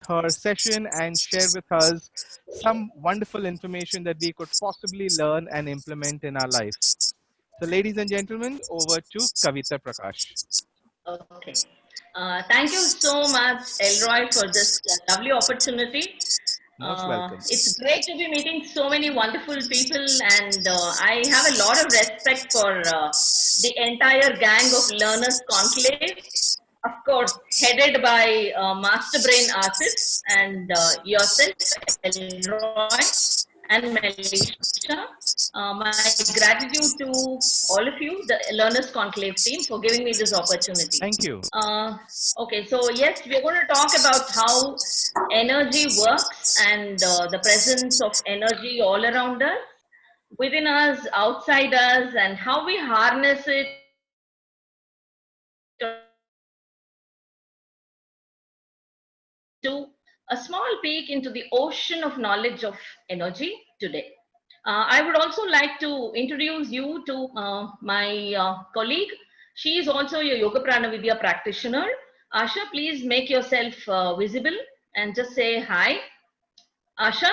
her session and share with us some wonderful information that we could possibly learn and implement in our life. So, ladies and gentlemen, over to Kavita Prakash. Okay. Thank you so much, Elroy, for this lovely opportunity. Most welcome. It's great to be meeting so many wonderful people, and I have a lot of respect for the entire gang of Learners Conclave. Of course, headed by Master Brain Asif and yourself, Elroy, and Melisha. My gratitude to all of you, the Learners Conclave team, for giving me this opportunity. Thank you. Okay, so yes, we're going to talk about how energy works and the presence of energy all around us, within us, outside us, and how we harness it to a small peek into the ocean of knowledge of energy today. I would also like to introduce you to my colleague. She is also a Yoga Prana Vidya practitioner. Asha, please make yourself visible and just say hi. Asha?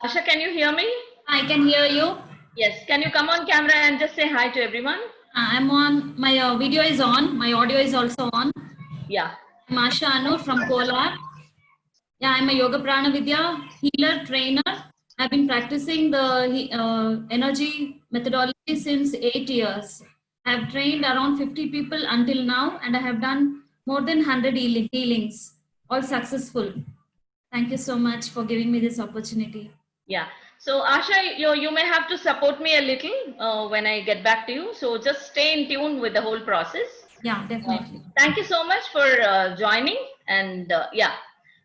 Asha, can you hear me? I can hear you. Yes. Can you come on camera and just say hi to everyone? I'm on. My video is on. My audio is also on. Yeah. I'm Asha Anu from Kolar. Yeah, I'm a Yoga Prana Vidya healer trainer. I've been practicing the energy methodology since 8 years. I've trained around 50 people until now, and I have done more than 100 healings, all successful. Thank you so much for giving me this opportunity. Yeah. So Asha, you may have to support me a little when I get back to you. So just stay in tune with the whole process. Yeah, definitely. Thank you so much for joining. And yeah,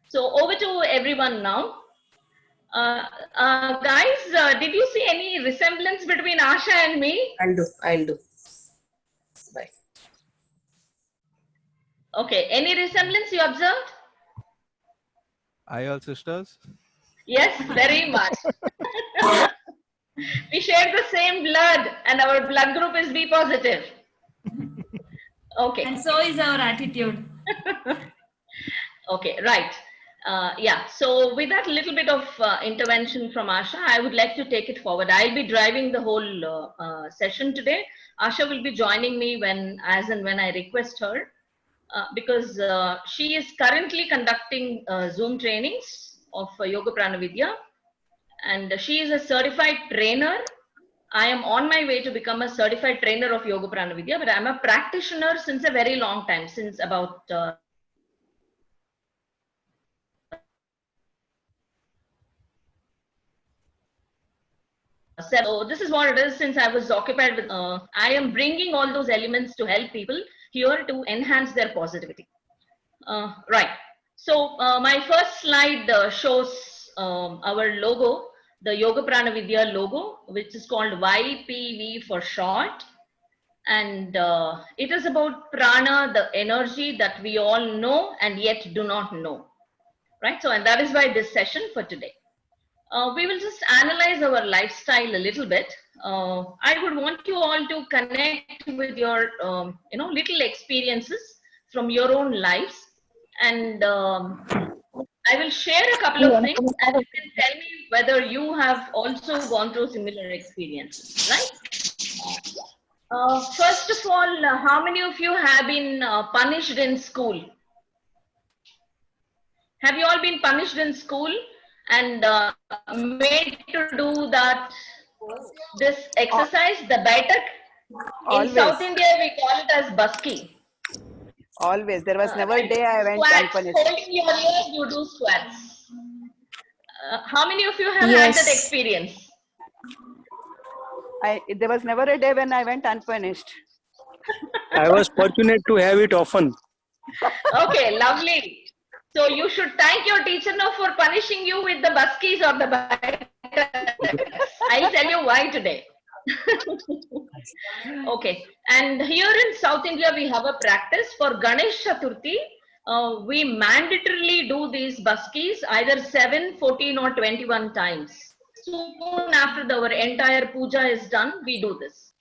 so over to everyone now. Guys, did you see any resemblance between Asha and me? I'll do. Bye. Okay. Any resemblance you observed? IL sisters? Yes, very much. We share the same blood and our blood group is B positive. Okay. And so is our attitude. Okay, right. Yeah, so with that little bit of intervention from Asha, I would like to take it forward. I'll be driving the whole session today. Asha will be joining me as and when I request her, because she is currently conducting Zoom trainings of Yoga Prana Vidya, and she is a certified trainer. I am on my way to become a certified trainer of Yoga Prana Vidya, but I'm a practitioner since a very long time, since about so this is what it is. Since I was occupied with, I am bringing all those elements to help people here to enhance their positivity. Right. So my first slide shows our logo, the Yoga Prana Vidya logo, which is called YPV for short. And it is about prana, the energy that we all know and yet do not know. Right. So, and that is why this session for today. We will just analyze our lifestyle a little bit. I would want you all to connect with your, little experiences from your own lives. And I will share a couple of things and you can tell me whether you have also gone through similar experiences, right? First of all, how many of you have been punished in school? Have you all been punished in school and made to do this exercise, the Baitak? In South India, we call it as Baski. Always. There was never a day I went squats, unpunished. Holding your ears, you do squats. How many of you have had that experience? There was never a day when I went unpunished. I was fortunate to have it often. Okay, lovely. So you should thank your teacher now for punishing you with the Baskis or the Baitak. I'll tell you why today. Okay, and here in South India we have a practice for Ganesh Chaturthi. We mandatorily do these Baskis either 7, 14 or 21 times. Soon after our entire puja is done, we do this.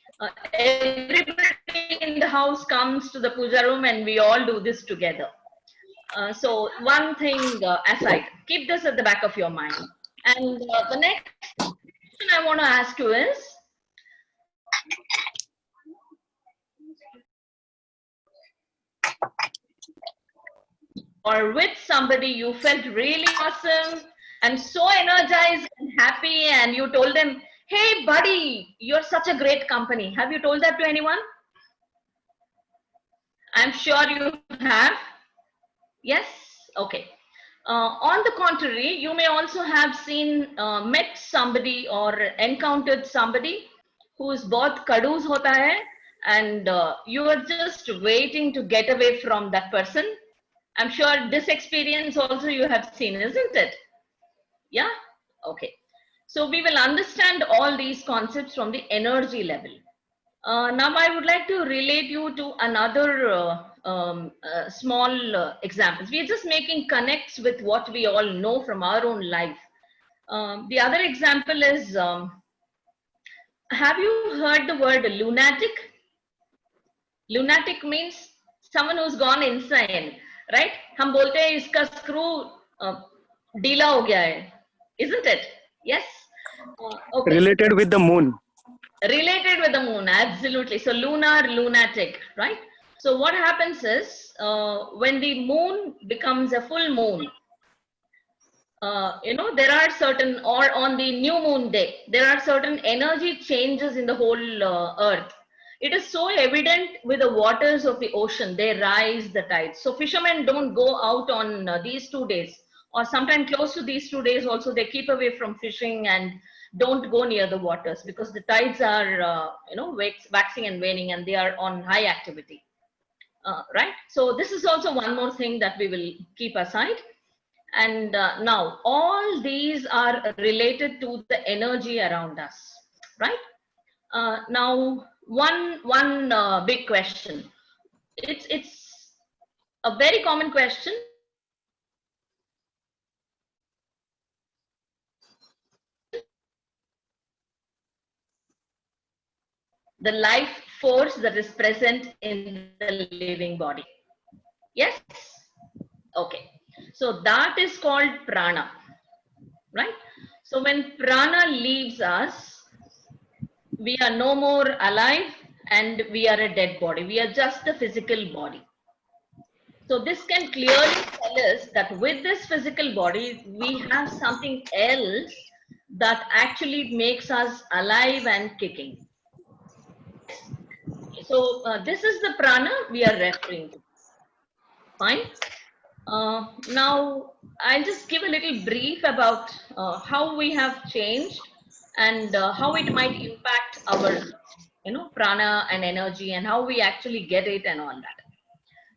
Everybody in the house comes to the puja room and we all do this together. So one thing aside, keep this at the back of your mind. And the next question I want to ask you is, or with somebody you felt really awesome and so energized and happy, and you told them, hey buddy, you're such a great company. Have you told that to anyone? I'm sure you have. Yes? Okay. On the contrary, you may also have met somebody or encountered somebody whose bahut kadus hota hai, and you are just waiting to get away from that person. I'm sure this experience also you have seen, isn't it? Yeah? Okay. So we will understand all these concepts from the energy level. Now I would like to relate you to another small examples. We are just making connects with what we all know from our own life. The other example is, have you heard the word lunatic? Lunatic means someone who's gone insane, right? हम बोलते हैं इसका screw ढीला हो गया है, isn't it? Yes. Okay. Related with the moon. Related with the moon, absolutely. So lunar, lunatic, right? So what happens is, when the moon becomes a full moon, there are certain, or on the new moon day, there are certain energy changes in the whole earth. It is so evident with the waters of the ocean. They rise the tides. So fishermen don't go out on these 2 days, or sometime close to these 2 days also. They keep away from fishing and don't go near the waters, because the tides are waxing and waning, and they are on high activity, right? So this is also one more thing that we will keep aside. And now all these are related to the energy around us, right? Now one big question, it's a very common question. The life force that is present in the living body. Yes? Okay. So that is called prana, right? So when prana leaves us, we are no more alive and we are a dead body. We are just the physical body. So this can clearly tell us that with this physical body, we have something else that actually makes us alive and kicking. So this is the prana we are referring to. Fine. Now I'll just give a little brief about how we have changed and how it might impact our prana and energy, and how we actually get it and all that.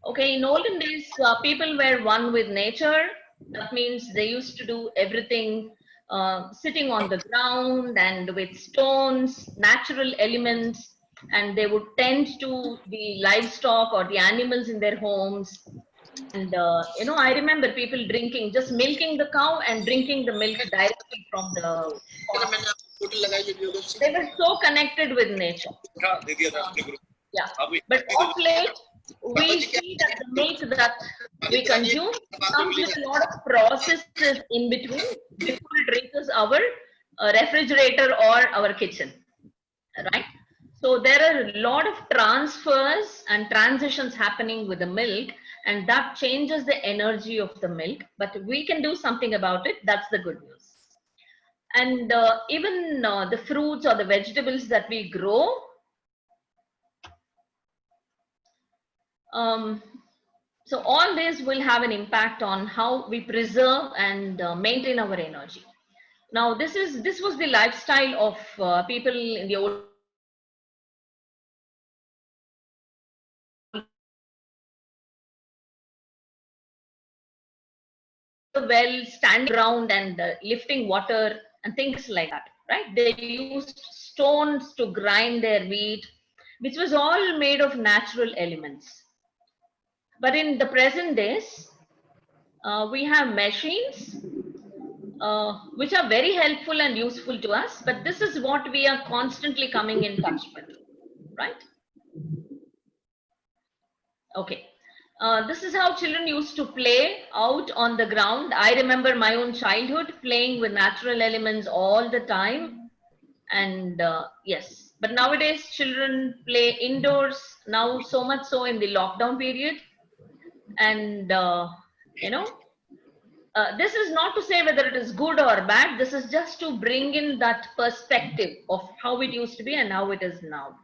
Okay, in olden days, people were one with nature. That means they used to do everything sitting on the ground and with stones, natural elements, and they would tend to the livestock or the animals in their homes. And I remember people drinking, just milking the cow and drinking the milk directly from the pot. They were so connected with nature. Yeah, but of late, we see that the milk that we consume comes with a lot of processes in between before it reaches our refrigerator or our kitchen, right? So there are a lot of transfers and transitions happening with the milk, and that changes the energy of the milk, but we can do something about it. That's the good news. And even the fruits or the vegetables that we grow, so all this will have an impact on how we preserve and maintain our energy. Now this was the lifestyle of people in the old well, standing around and lifting water and things like that, right? They used stones to grind their wheat, which was all made of natural elements. But in the present days, we have machines which are very helpful and useful to us, but this is what we are constantly coming in touch with, right? Okay. This is how children used to play out on the ground. I remember my own childhood playing with natural elements all the time. And yes, but nowadays children play indoors now, so much so in the lockdown period. And, you know, this is not to say whether it is good or bad. This is just to bring in that perspective of how it used to be and how it is now.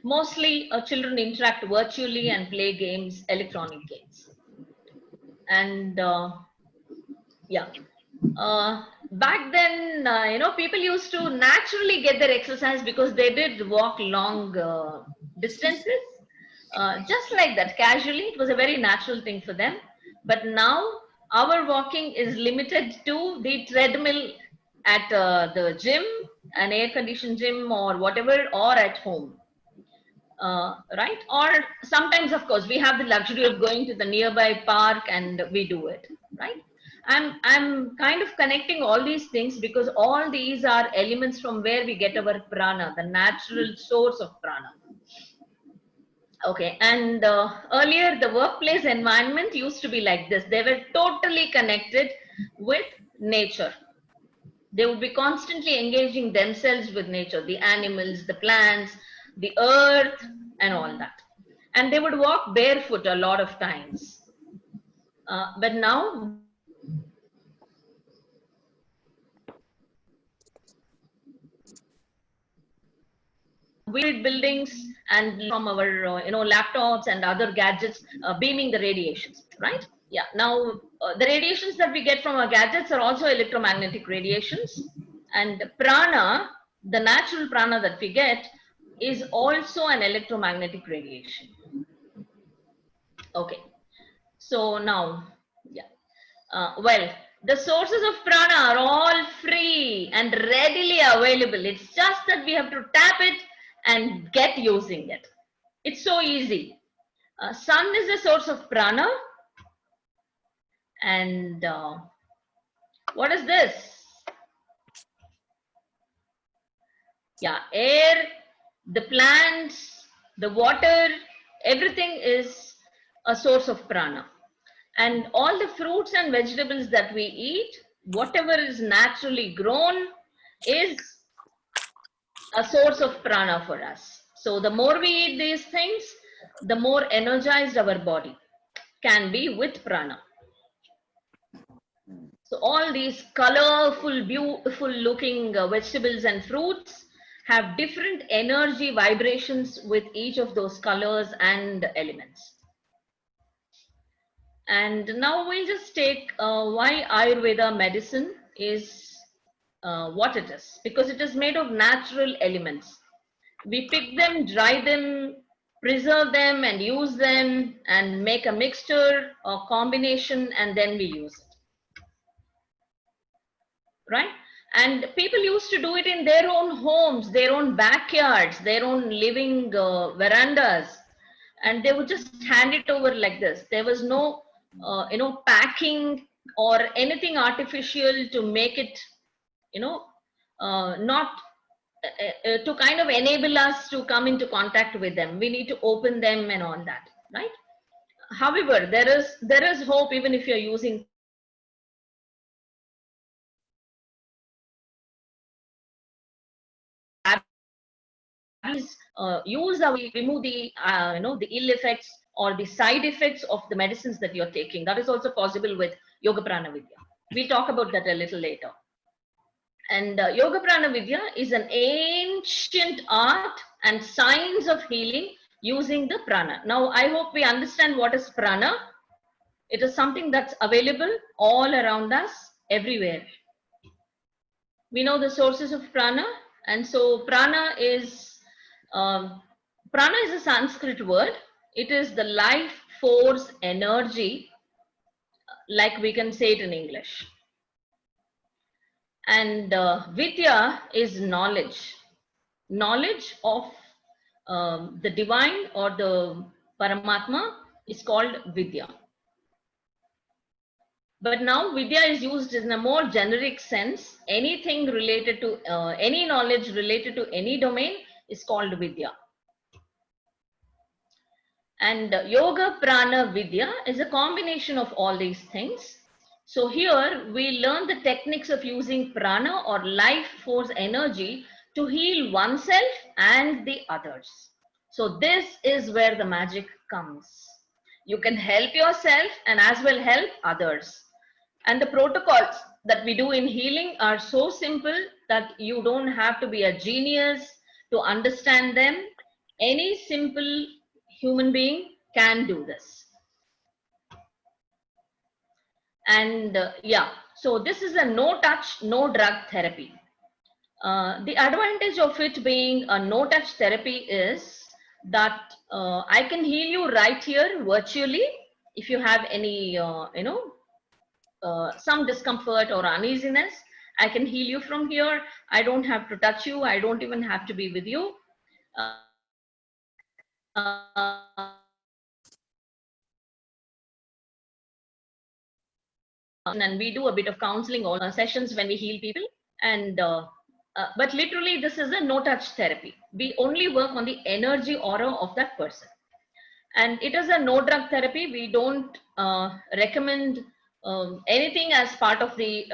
Mostly children interact virtually and play games, electronic games. And yeah, back then, you know, people used to naturally get their exercise because they did walk long distances. Just like that, casually, it was a very natural thing for them. But now, our walking is limited to the treadmill at the gym, an air-conditioned gym or whatever, or at home. Right? Or sometimes, of course, we have the luxury of going to the nearby park and we do it, right? I'm kind of connecting all these things because all these are elements from where we get our prana, the natural source of prana. Okay, and earlier the workplace environment used to be like this. They were totally connected with nature. They would be constantly engaging themselves with nature, the animals, the plants, the earth, and all that. And they would walk barefoot a lot of times. But now, we build buildings and from our you know, laptops and other gadgets, beaming the radiations, right? Yeah. Now the radiations that we get from our gadgets are also electromagnetic radiations, and prana, the natural prana that we get, is also an electromagnetic radiation. Okay. So now, yeah. Well, the sources of prana are all free and readily available. It's just that we have to tap it and get using it. It's so easy. Sun is a source of prana. And what is this? Yeah, air, the plants, the water, everything is a source of prana. And all the fruits and vegetables that we eat, whatever is naturally grown, is a source of prana for us. So the more we eat these things, the more energized our body can be with prana. So all these colorful, beautiful looking vegetables and fruits have different energy vibrations with each of those colors and elements. And now we'll just take why Ayurveda medicine is what it is, because it is made of natural elements. We pick them, dry them, preserve them and use them and make a mixture or combination, and then we use it. Right? And people used to do it in their own homes, their own backyards, their own living verandas, and they would just hand it over like this. There was no you know, packing or anything artificial to make it, you know, not to kind of enable us to come into contact with them. We need to open them and all that, right? However, there is hope even if you're using use our remove the you know, the ill effects or the side effects of the medicines that you're taking. That is also possible with Yoga Prana Vidya. We'll talk about that a little later. And Yoga Prana Vidya is an ancient art and science of healing using the prana. Now, I hope we understand what is prana. It is something that's available all around us, everywhere. We know the sources of prana, and so prana is a Sanskrit word. It is the life force energy, like we can say it in English. And Vidya is knowledge. Knowledge of the divine or the Paramatma is called Vidya. But now Vidya is used in a more generic sense. Anything related to, any knowledge related to any domain is called Vidya. And Yoga Prana Vidya is a combination of all these things. So here we learn the techniques of using prana or life force energy to heal oneself and the others. So this is where the magic comes. You can help yourself and as well help others. And the protocols that we do in healing are so simple that you don't have to be a genius to understand them. Any simple human being can do this. And yeah, so this is a no touch, no drug therapy. The advantage of it being a no touch therapy is that I can heal you right here virtually. If you have any, some discomfort or uneasiness, I can heal you from here. I don't have to touch you. I don't even have to be with you. And we do a bit of counseling or sessions when we heal people. And but literally, this is a no touch therapy. We only work on the energy aura of that person. And it is a no drug therapy. We don't recommend anything as part of the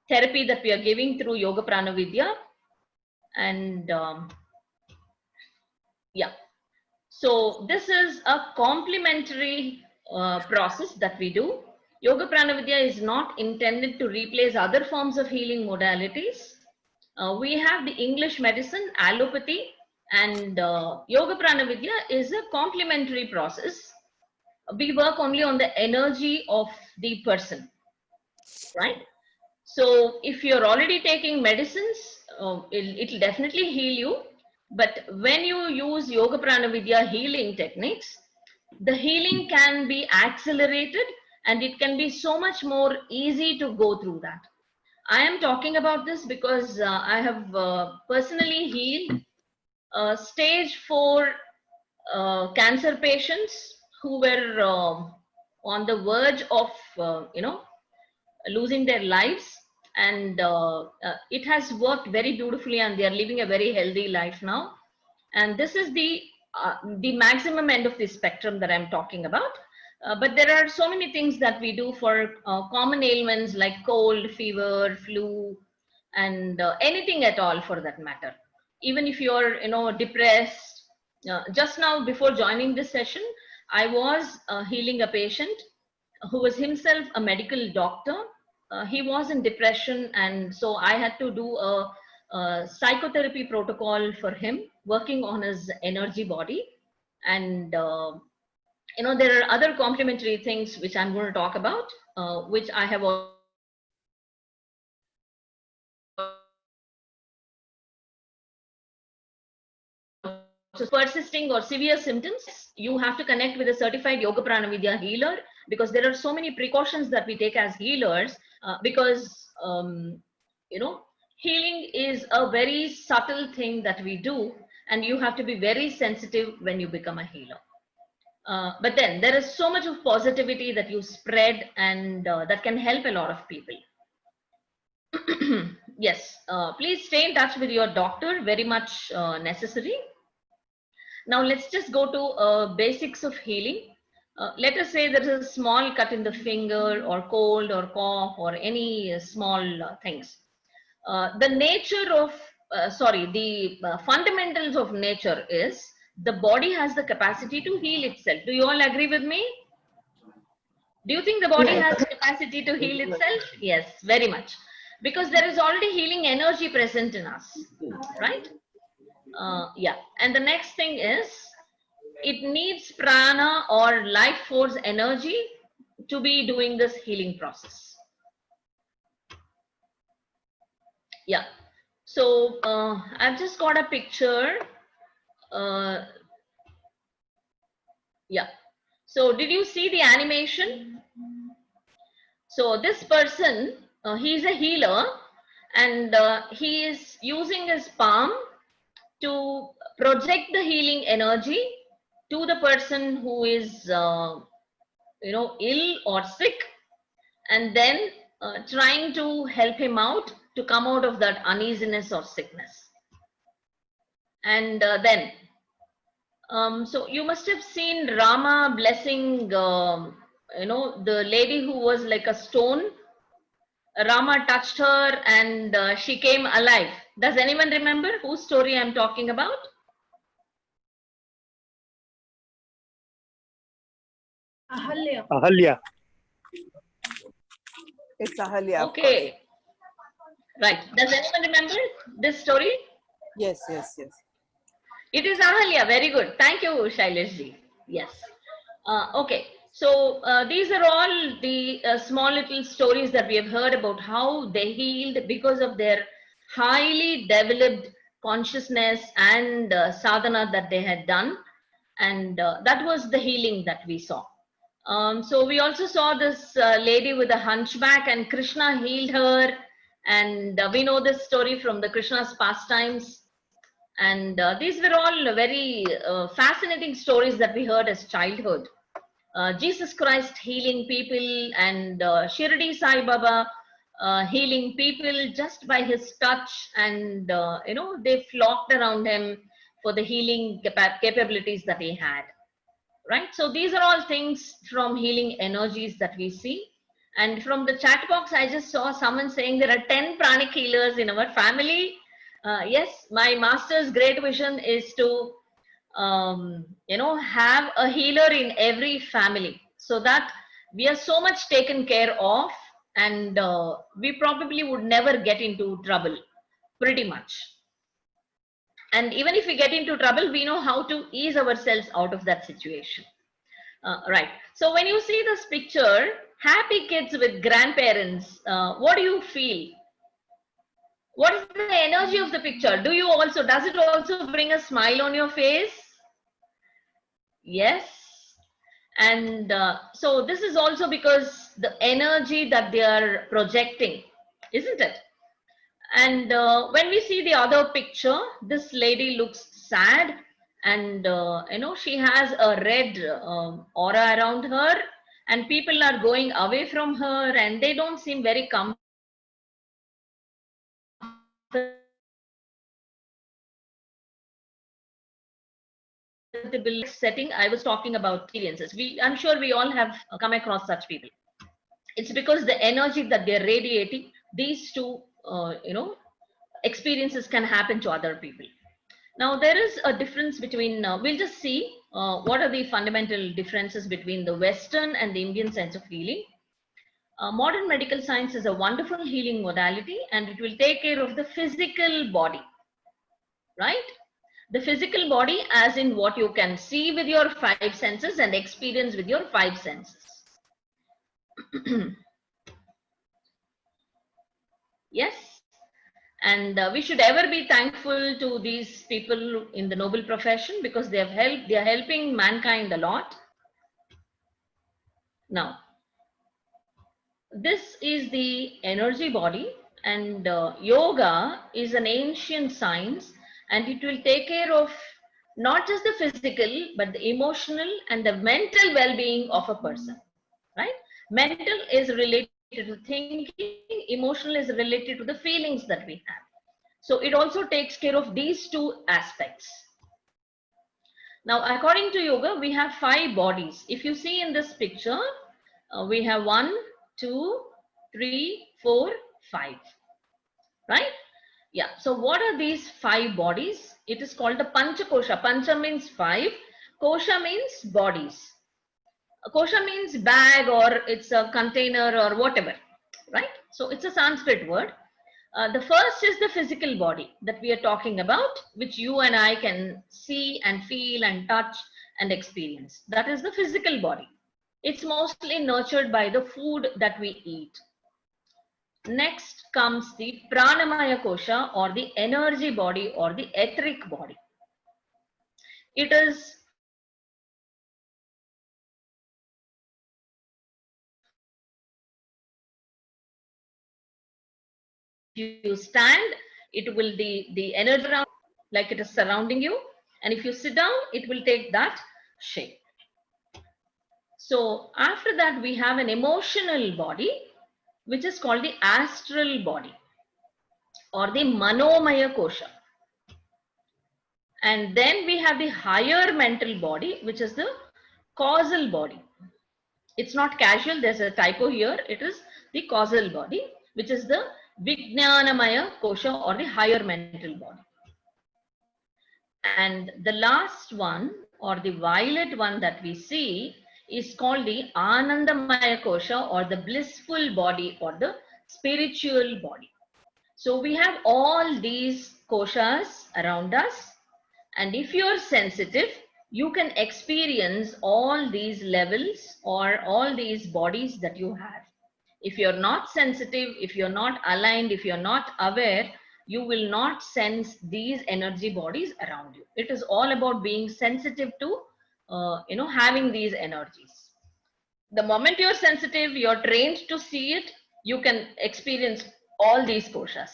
therapy that we are giving through Yoga Prana Vidya. And yeah, so this is a complementary process that we do. Yoga Prana Vidya is not intended to replace other forms of healing modalities. We have the English medicine, allopathy, and Yoga Prana Vidya is a complementary process. We work only on the energy of the person, right? So if you're already taking medicines, it'll definitely heal you. But when you use Yoga Prana Vidya healing techniques, the healing can be accelerated and it can be so much more easy to go through that. I am talking about this because I have personally healed stage 4 cancer patients who were on the verge of, losing their lives. And it has worked very beautifully and they are living a very healthy life now. And this is the maximum end of the spectrum that I'm talking about. But there are so many things that we do for common ailments like cold, fever, flu, and anything at all for that matter. Even if you're, depressed. Just now, before joining this session, I was healing a patient who was himself a medical doctor. He was in depression, and so I had to do a psychotherapy protocol for him, working on his energy body. And there are other complementary things which I'm going to talk about, which I have persisting or severe symptoms. You have to connect with a certified Yoga Prana Vidya healer, because there are so many precautions that we take as healers, because healing is a very subtle thing that we do, and you have to be very sensitive when you become a healer. But then there is so much of positivity that you spread, and that can help a lot of people. Yes, please stay in touch with your doctor, very much necessary. Now let's just go to basics of healing. Let us say there is a small cut in the finger, or cold, or cough, or any small things. The nature of, the fundamentals of nature is the body has the capacity to heal itself. Do you all agree with me? Do you think the body has the capacity to heal itself? Yes, very much. Because there is already healing energy present in us, right? Yeah. And the next thing is, it needs prana or life force energy to be doing this healing process. Yeah. So I've just got a picture. Yeah. So did you see the animation? So this person, he's a healer, and he is using his palm to project the healing energy to the person who is, ill or sick, and then trying to help him out to come out of that uneasiness or sickness. And then So you must have seen Rama blessing, the lady who was like a stone. Rama touched her and she came alive. Does anyone remember whose story I'm talking about? Ahalya. It's Ahalya, of course. Okay, right. Does anyone remember this story? Yes, yes, yes. It is Ahalya. Very good. Thank you, Shaileshji. Yes. Okay. So these are all the small little stories that we have heard about how they healed because of their highly developed consciousness and sadhana that they had done. And that was the healing that we saw. So we also saw this lady with a hunchback and Krishna healed her. And we know this story from the Krishna's pastimes. And these were all very fascinating stories that we heard as childhood. Jesus Christ healing people and Shirdi Sai Baba healing people just by his touch, and they flocked around him for the healing capabilities that he had. Right? So these are all things from healing energies that we see. And from the chat box, I just saw someone saying there are 10 pranic healers in our family. Yes, my master's great vision is to have a healer in every family so that we are so much taken care of, and we probably would never get into trouble, pretty much. And even if we get into trouble, we know how to ease ourselves out of that situation. Right. So when you see this picture, happy kids with grandparents, what do you feel? What is the energy of the picture? Does it also bring a smile on your face? Yes. And so this is also because the energy that they are projecting, isn't it? And when we see the other picture, this lady looks sad, and she has a red aura around her, and people are going away from her, and they don't seem very comfortable setting. I was talking about experiences. I'm sure we all have come across such people. It's because the energy that they're radiating, these two experiences can happen to other people. Now there is a difference between we'll just see what are the fundamental differences between the Western and the Indian sense of healing. Modern medical science is a wonderful healing modality, and it will take care of the physical body, right? The physical body as in what you can see with your 5 senses and experience with your 5 senses. Yes. And we should ever be thankful to these people in the noble profession, because they are helping mankind a lot. Now, this is the energy body, and yoga is an ancient science, and it will take care of not just the physical, but the emotional and the mental well-being of a person, right? Mental is related to thinking, emotional is related to the feelings that we have. So it also takes care of these 2 aspects. Now, according to yoga, we have 5 bodies. If you see in this picture, we have 1, 2, 3, 4, 5. Right? Yeah. So what are these 5 bodies? It is called the Pancha Kosha. Pancha means 5. Kosha means bodies. Kosha means bag, or it's a container or whatever. Right? So it's a Sanskrit word. The first is the physical body that we are talking about, which you and I can see and feel and touch and experience. That is the physical body. It's mostly nurtured by the food that we eat. Next comes the Pranamaya Kosha, or the energy body, or the etheric body. It is you stand, it will the energy around, like it is surrounding you, and if you sit down, it will take that shape. So after that, we have an emotional body, which is called the astral body, or the Manomaya Kosha. And then we have the higher mental body, which is the causal body. It's not casual, there's a typo here. It is the causal body, which is the Vijnanamaya Kosha, or the higher mental body. And the last one, or the violet one that we see, is called the Anandamaya Kosha, or the blissful body, or the spiritual body. So we have all these koshas around us, and if you're sensitive, you can experience all these levels or all these bodies that you have. If you're not sensitive, if you're not aligned, if you're not aware, you will not sense these energy bodies around you. It is all about being sensitive to, having these energies. The moment you're sensitive, you're trained to see it, you can experience all these koshas.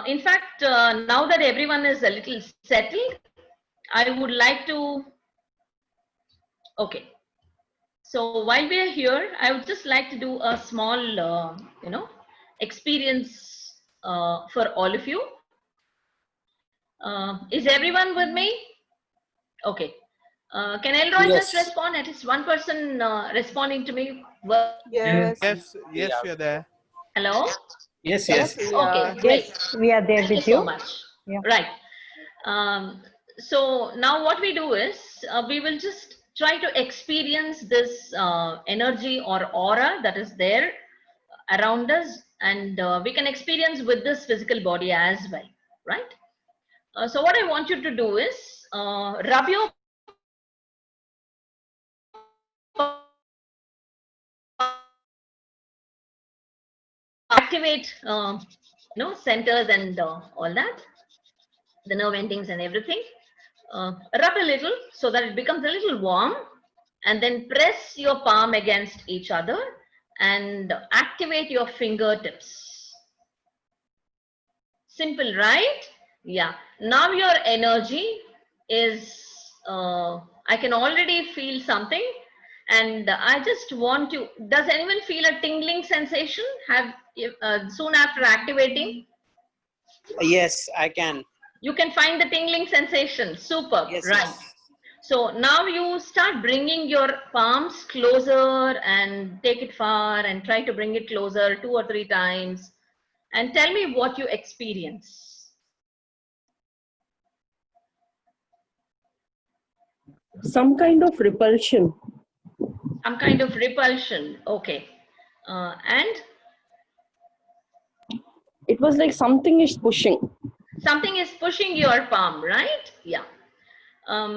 In fact, now that everyone is a little settled, I would like to, okay. So while we are here, I would just like to do a small, experience for all of you. Is everyone with me? Okay. Can Elroy just respond? At least one person responding to me. Yes. Yes, we are there. Hello? Yes, Yes, yes. we are. Okay, great. Yes, we are there Thank you with so you. much. Yeah. Right. So now what we do is we will just try to experience this energy or aura that is there around us, and we can experience with this physical body as well, right? So what I want you to do is rub your activate centers and all that, the nerve endings and everything. Rub a little so that it becomes a little warm, and then press your palm against each other and activate your fingertips. Simple, right? Yeah. Now your energy is, I can already feel something, and I just want to, does anyone feel a tingling sensation soon after activating? Yes, I can. You can find the tingling sensation. Super, Yes, right? yes. So now you start bringing your palms closer and take it far and try to bring it closer 2 or 3 times, and tell me what you experience. Some kind of repulsion. Some kind of repulsion. Okay. And It was like something is pushing. something is pushing your palm, right? Yeah.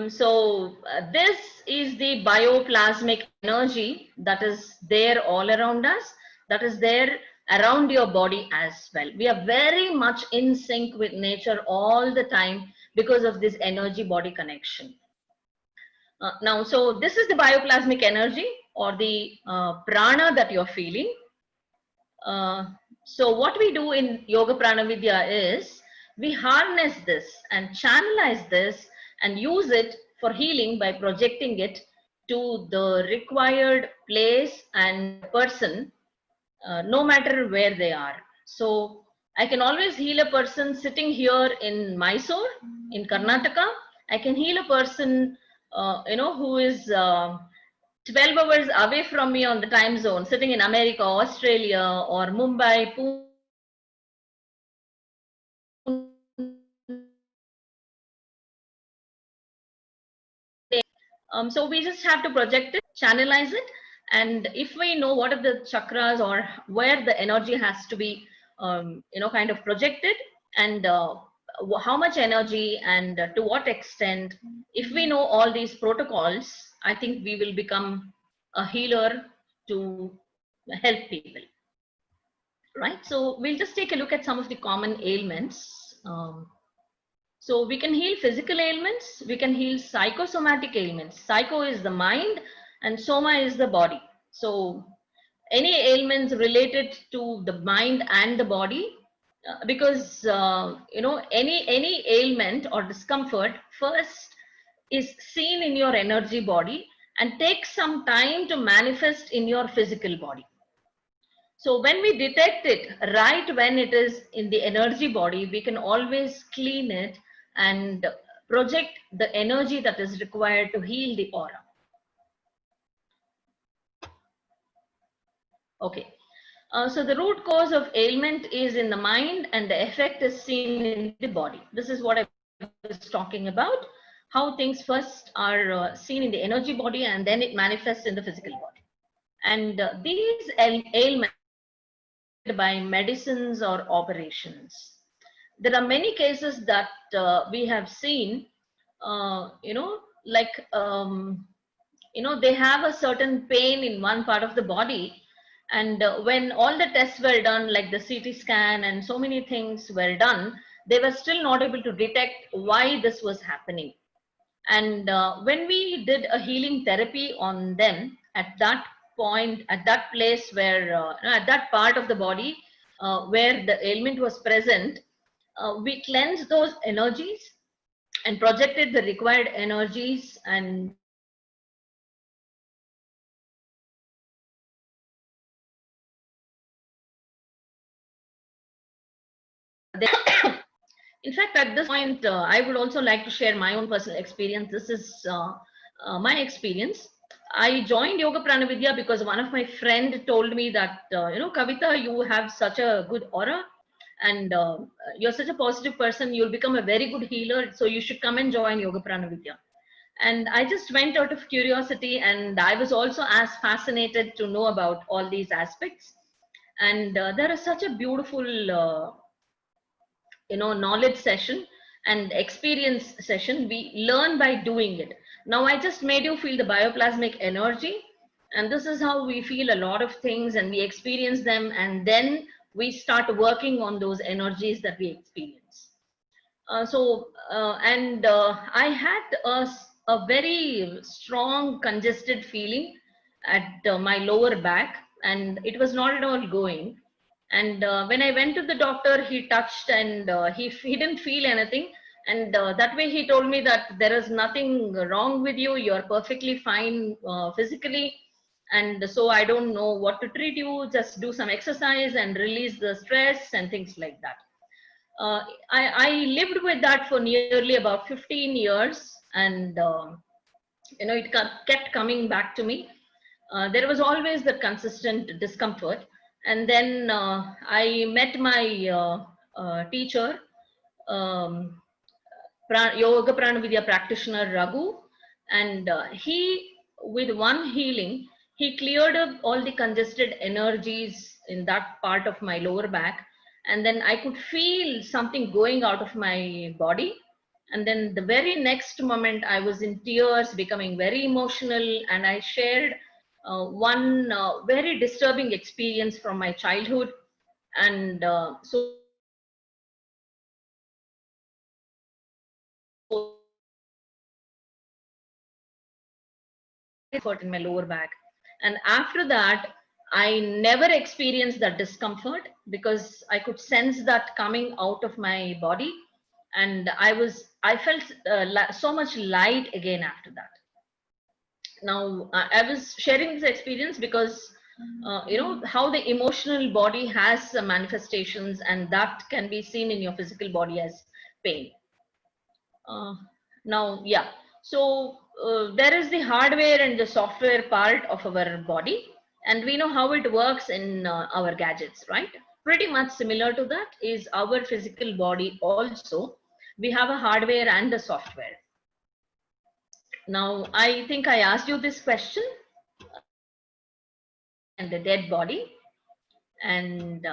So this is the bioplasmic energy that is there all around us, that is there around your body as well. We are very much in sync with nature all the time because of this energy body connection. Now, so this is the bioplasmic energy, or the prana that you're feeling. So what we do in Yoga Prana Vidya is we harness this and channelize this and use it for healing by projecting it to the required place and person, no matter where they are. So I can always heal a person sitting here in Mysore, in Karnataka. I can heal a person, who is 12 hours away from me on the time zone, sitting in America, Australia, or Mumbai, Pune. So we just have to project it, channelize it, and if we know what are the chakras or where the energy has to be, kind of projected, and how much energy and to what extent, if we know all these protocols, I think we will become a healer to help people, right? So we'll just take a look at some of the common ailments. So we can heal physical ailments, we can heal psychosomatic ailments. Psycho is the mind and soma is the body. So any ailments related to the mind and the body, because any ailment or discomfort first is seen in your energy body and takes some time to manifest in your physical body. So when we detect it right when it is in the energy body, we can always clean it and project the energy that is required to heal the aura. Okay. So the root cause of ailment is in the mind and the effect is seen in the body. This is what I was talking about, how things first are seen in the energy body and then it manifests in the physical body. And these ailments by medicines or operations. There are many cases that we have seen, like, they have a certain pain in one part of the body. And when all the tests were done, like the CT scan and so many things were done, they were still not able to detect why this was happening. And when we did a healing therapy on them at that point, at that place where, at that part of the body where the ailment was present, we cleansed those energies and projected the required energies and in fact, at this point, I would also like to share my own personal experience. This is my experience. I joined Yoga Prana Vidya because one of my friend told me that, Kavita, you have such a good aura and you're such a positive person. You'll become a very good healer. So you should come and join Yoga Prana Vidya. And I just went out of curiosity, and I was also as fascinated to know about all these aspects. And there is such a beautiful knowledge session and experience session. We learn by doing it. Now I just made you feel the bioplasmic energy, and this is how we feel a lot of things and we experience them, and then we start working on those energies that we experience. I had a very strong congested feeling at my lower back, and it was not at all going. And when I went to the doctor, he touched and he didn't feel anything. And that way he told me that there is nothing wrong with you. You're perfectly fine physically. And so I don't know what to treat you. Just do some exercise and release the stress and things like that. I lived with that for nearly about 15 years. And, it kept coming back to me. There was always the consistent discomfort. And then I met my teacher, Yoga Prana Vidya practitioner Raghu, and he, with one healing, he cleared up all the congested energies in that part of my lower back. And then I could feel something going out of my body. And then the very next moment, I was in tears, becoming very emotional, and I shared one very disturbing experience from my childhood. And so in my lower back. And after that, I never experienced that discomfort because I could sense that coming out of my body. And I felt so much light again after that. Now, I was sharing this experience because, how the emotional body has manifestations, and that can be seen in your physical body as pain. Now, yeah. So there is the hardware and the software part of our body, and we know how it works in our gadgets, right? Pretty much similar to that is our physical body also. We have a hardware and a software. Now, I think I asked you this question, and the dead body, and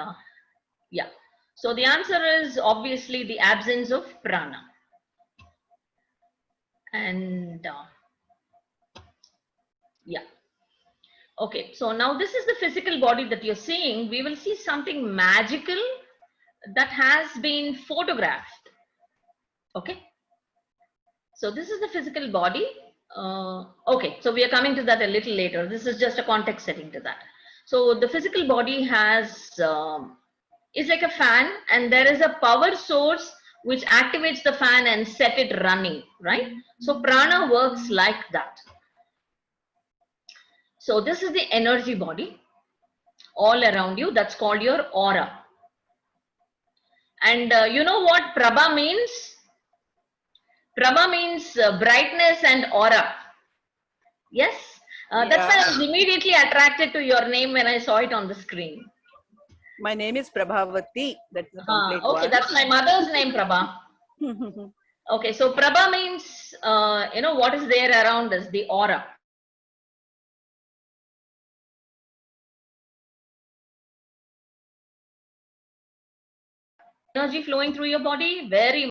yeah. So the answer is obviously the absence of prana. And yeah. Okay, so now this is the physical body that you're seeing. We will see something magical that has been photographed. Okay. So this is the physical body. Okay, so we are coming to that a little later. This is just a context setting to that. So the physical body has, is like a fan, and there is a power source which activates the fan and set it running, right? So prana works like that. So this is the energy body all around you. That's called your aura. And you know what Prabha means? Prabha means brightness and aura. Yes, that's why I was immediately attracted to your name when I saw it on the screen. My name is Prabhavati. That's the complete Okay, one. that's my mother's name, Prabha. Okay, so Prabha means, what is there around us, the aura. Energy flowing through your body, very,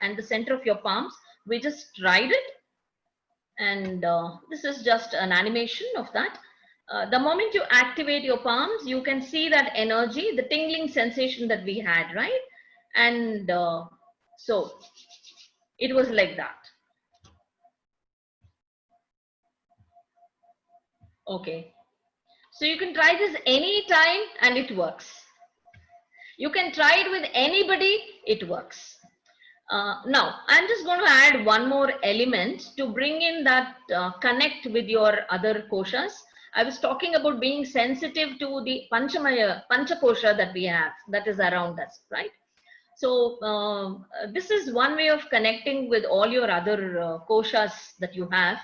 and the center of your palms. We just tried it, and this is just an animation of that. The moment you activate your palms, you can see that energy, the tingling sensation that we had, right? And so it was like that. Okay. So you can try this anytime and it works. You can try it with anybody, it works. Now, I'm just going to add one more element to bring in that connect with your other koshas. I was talking about being sensitive to the pancha kosha that we have, that is around us, right? So this is one way of connecting with all your other koshas that you have.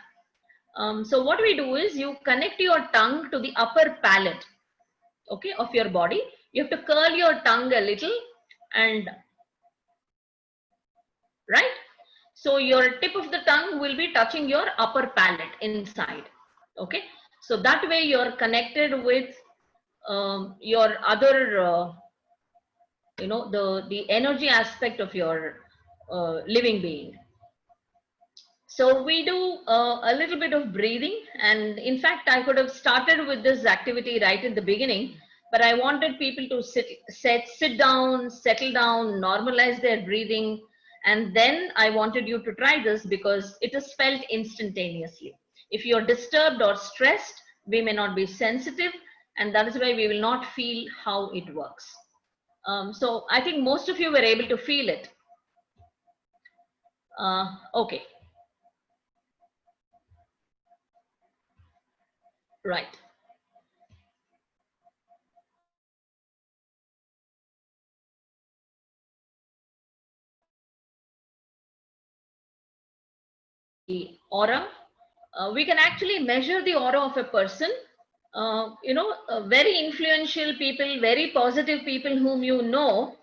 So what we do is you connect your tongue to the upper palate, okay, of your body. You have to curl your tongue a little, and right, so your tip of the tongue will be touching your upper palate inside, okay. So that way you're connected with your other the energy aspect of your living being. So we do a little bit of breathing, and in fact I could have started with this activity right at the beginning, but I wanted people to sit down, settle down, normalize their breathing, and then I wanted you to try this because it is felt instantaneously. If you're disturbed or stressed, we may not be sensitive, and that is why we will not feel how it works. So I think most of you were able to feel it. Okay. Right. The aura, we can actually measure the aura of a person. Very influential people, very positive people whom you know,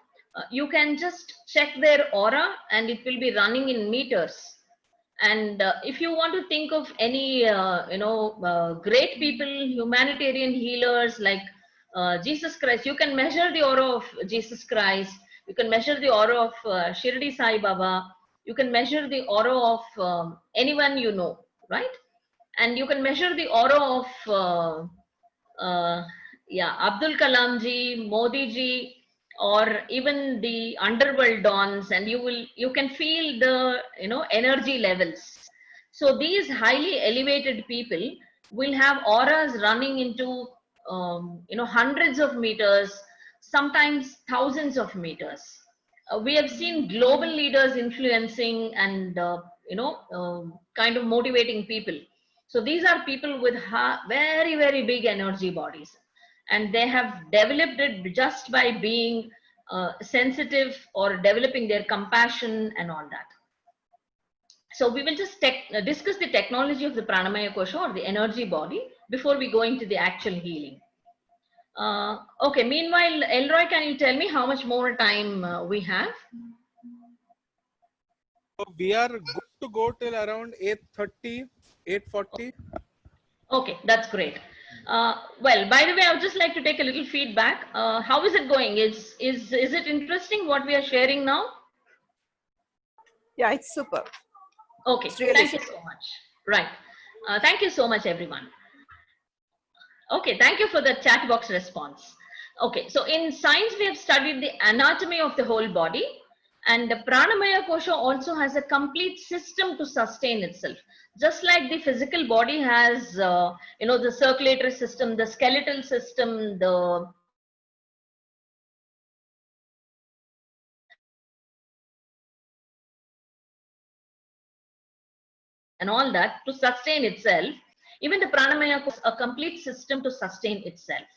you can just check their aura and it will be running in meters. And if you want to think of any great people, humanitarian healers like Jesus Christ, you can measure the aura of Jesus Christ. You can measure the aura of Shirdi Sai Baba. You can measure the aura of anyone you know, right? And you can measure the aura of Abdul Kalam ji, Modi ji, or even the underworld dons, and you can feel the energy levels. So these highly elevated people will have auras running into hundreds of meters, sometimes thousands of meters. We have seen global leaders influencing and kind of motivating people. So these are people with very, very big energy bodies, and they have developed it just by being sensitive or developing their compassion and all that. So we will just discuss the technology of the Pranamaya Kosha or the energy body before we go into the actual healing. Okay, meanwhile, Elroy, can you tell me how much more time we have? We are good to go till around 8:30, 8:40. Okay, that's great. Well, by the way, I would just like to take a little feedback. How is it going? Is it interesting what we are sharing now? Yeah, it's super. Okay, really thank you so much. Right. Thank you so much, everyone. Okay, thank you for the chat box response. Okay, so in science, we have studied the anatomy of the whole body, and the Pranamaya Kosha also has a complete system to sustain itself. Just like the physical body has, the circulatory system, the skeletal system, the and all that to sustain itself, even the Pranamaya has a complete system to sustain itself.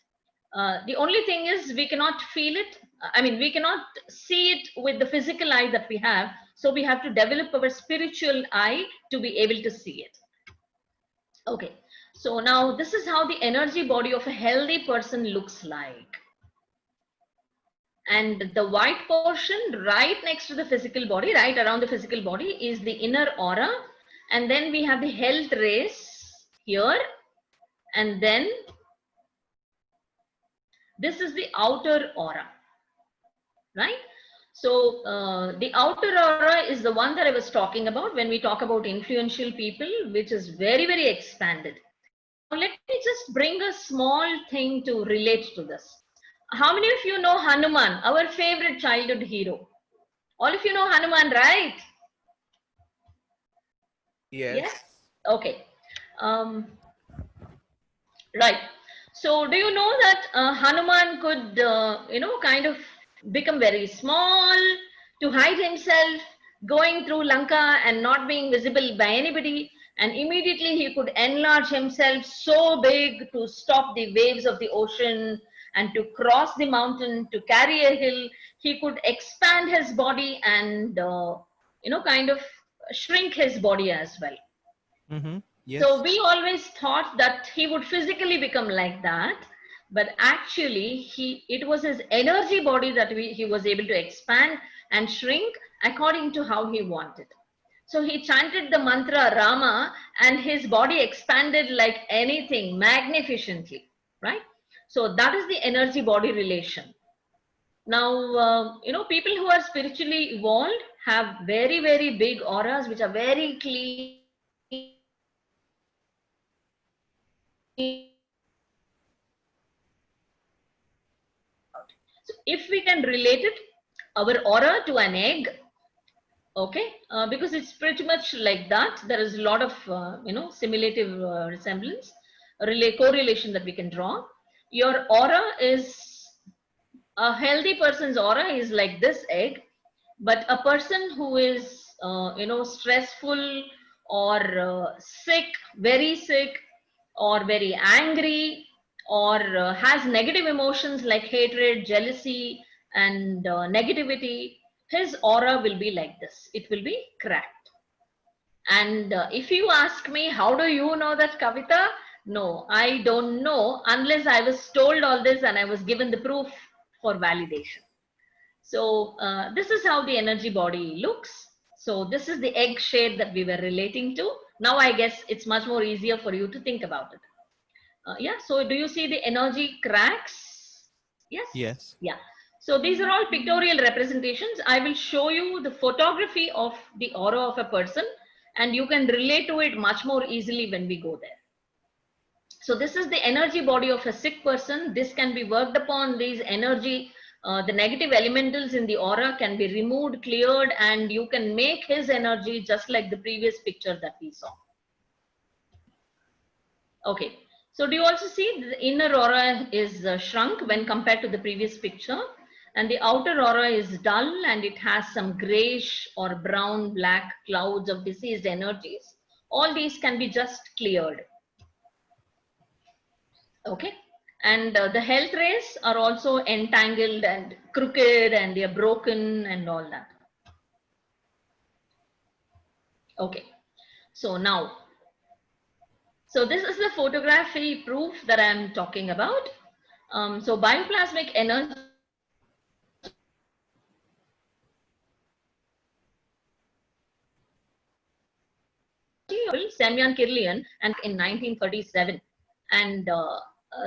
The only thing is we cannot feel it, I mean, we cannot see it with the physical eye that we have. So we have to develop our spiritual eye to be able to see it. Okay. So now this is how the energy body of a healthy person looks like. And the white portion right next to the physical body, right around the physical body, is the inner aura. And then we have the health rays here. And then this is the outer aura, right? So the outer aura is the one that I was talking about when we talk about influential people, which is very, very expanded. Now, let me just bring a small thing to relate to this. How many of you know Hanuman, our favorite childhood hero? All of you know Hanuman, right? Yes. Okay. Right. So do you know that Hanuman could, kind of become very small, to hide himself, going through Lanka and not being visible by anybody, and immediately he could enlarge himself so big to stop the waves of the ocean and to cross the mountain, to carry a hill. He could expand his body and, kind of shrink his body as well. Mm-hmm. Yes. So we always thought that he would physically become like that, but actually it was his energy body that he was able to expand and shrink according to how he wanted. So he chanted the mantra Rama and his body expanded like anything magnificently, right? So that is the energy body relation. Now, people who are spiritually evolved have very, very big auras which are very clean. So if we can relate it, our aura to an egg, okay, because it's pretty much like that. There is a lot of, simulative resemblance, correlation that we can draw. Your aura is, a healthy person's aura is like this egg, but a person who is, stressful or sick, very sick, or very angry, or has negative emotions like hatred, jealousy, and negativity, his aura will be like this. It will be cracked. And if you ask me, how do you know that, Kavita? No, I don't know unless I was told all this and I was given the proof for validation. So this is how the energy body looks. So this is the egg shape that we were relating to. Now I guess it's much more easier for you to think about it. Yeah, so do you see the energy cracks? Yes? Yes. Yeah. So these are all pictorial representations. I will show you the photography of the aura of a person and you can relate to it much more easily when we go there. So this is the energy body of a sick person. This can be worked upon. These energy, the negative elementals in the aura can be removed, cleared, and you can make his energy just like the previous picture that we saw. Okay. So do you also see the inner aura is shrunk when compared to the previous picture, and the outer aura is dull and it has some grayish or brown black clouds of diseased energies. All these can be just cleared. Okay. And the health rays are also entangled and crooked and they are broken and all that. Okay. So now, so this is the photography proof that I'm talking about. So bioplasmic energy Semyon Kirlian and in 1937. And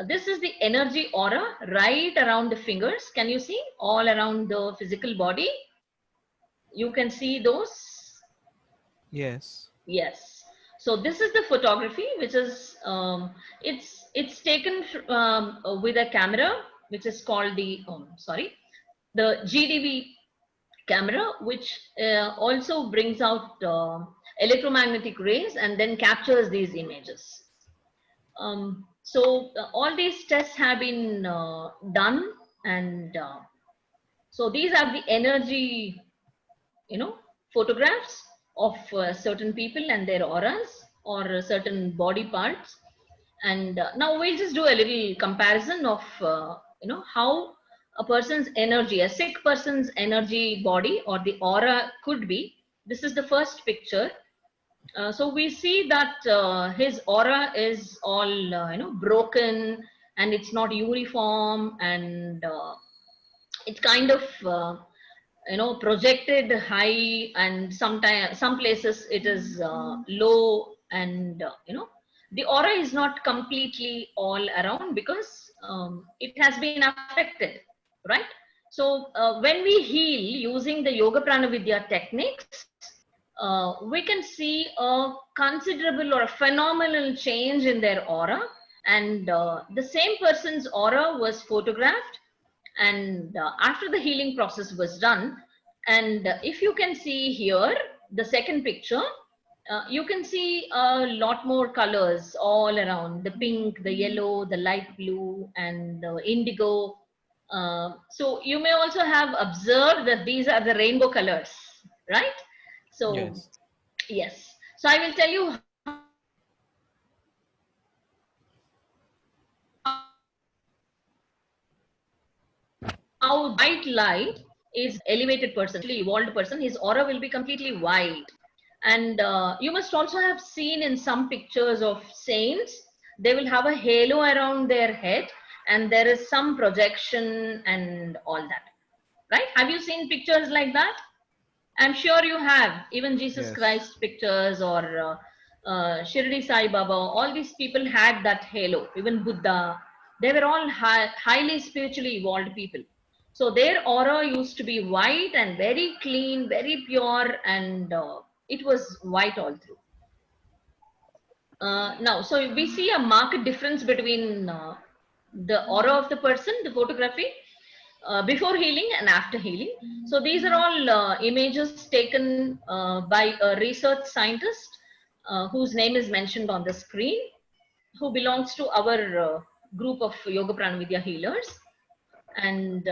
this is the energy aura right around the fingers. Can you see all around the physical body? You can see those? Yes. Yes. So this is the photography, which is it's taken with a camera, which is called the the GDV camera, which also brings out electromagnetic rays and then captures these images. So all these tests have been done, and so these are the energy, photographs of certain people and their auras or certain body parts. And now we'll just do a little comparison of how a person's energy, a sick person's energy body or the aura could be. This is the first picture. So we see that his aura is all broken, and it's not uniform, and it's kind of projected high, and sometimes some places it is low, and the aura is not completely all around because it has been affected, right? So when we heal using the Yoga Prana Vidya techniques, we can see a considerable or a phenomenal change in their aura, and the same person's aura was photographed, and after the healing process was done, and if you can see here the second picture, you can see a lot more colors all around: the pink, the yellow, the light blue, and the indigo. So you may also have observed that these are the rainbow colors, right? So Yes. yes, so I will tell you how white light is elevated person, evolved person, his aura will be completely white. And you must also have seen in some pictures of saints, they will have a halo around their head, and there is some projection and all that, right? Have you seen pictures like that? I'm sure you have. Even Jesus Yes. Christ pictures, or Shirdi Sai Baba, all these people had that halo. Even Buddha, they were all highly spiritually evolved people. So their aura used to be white and very clean, very pure, and it was white all through. Now, so we see a marked difference between the aura of the person, the photography, before healing and after healing. So these are all images taken by a research scientist whose name is mentioned on the screen, who belongs to our group of Yoga Prana Vidya healers. And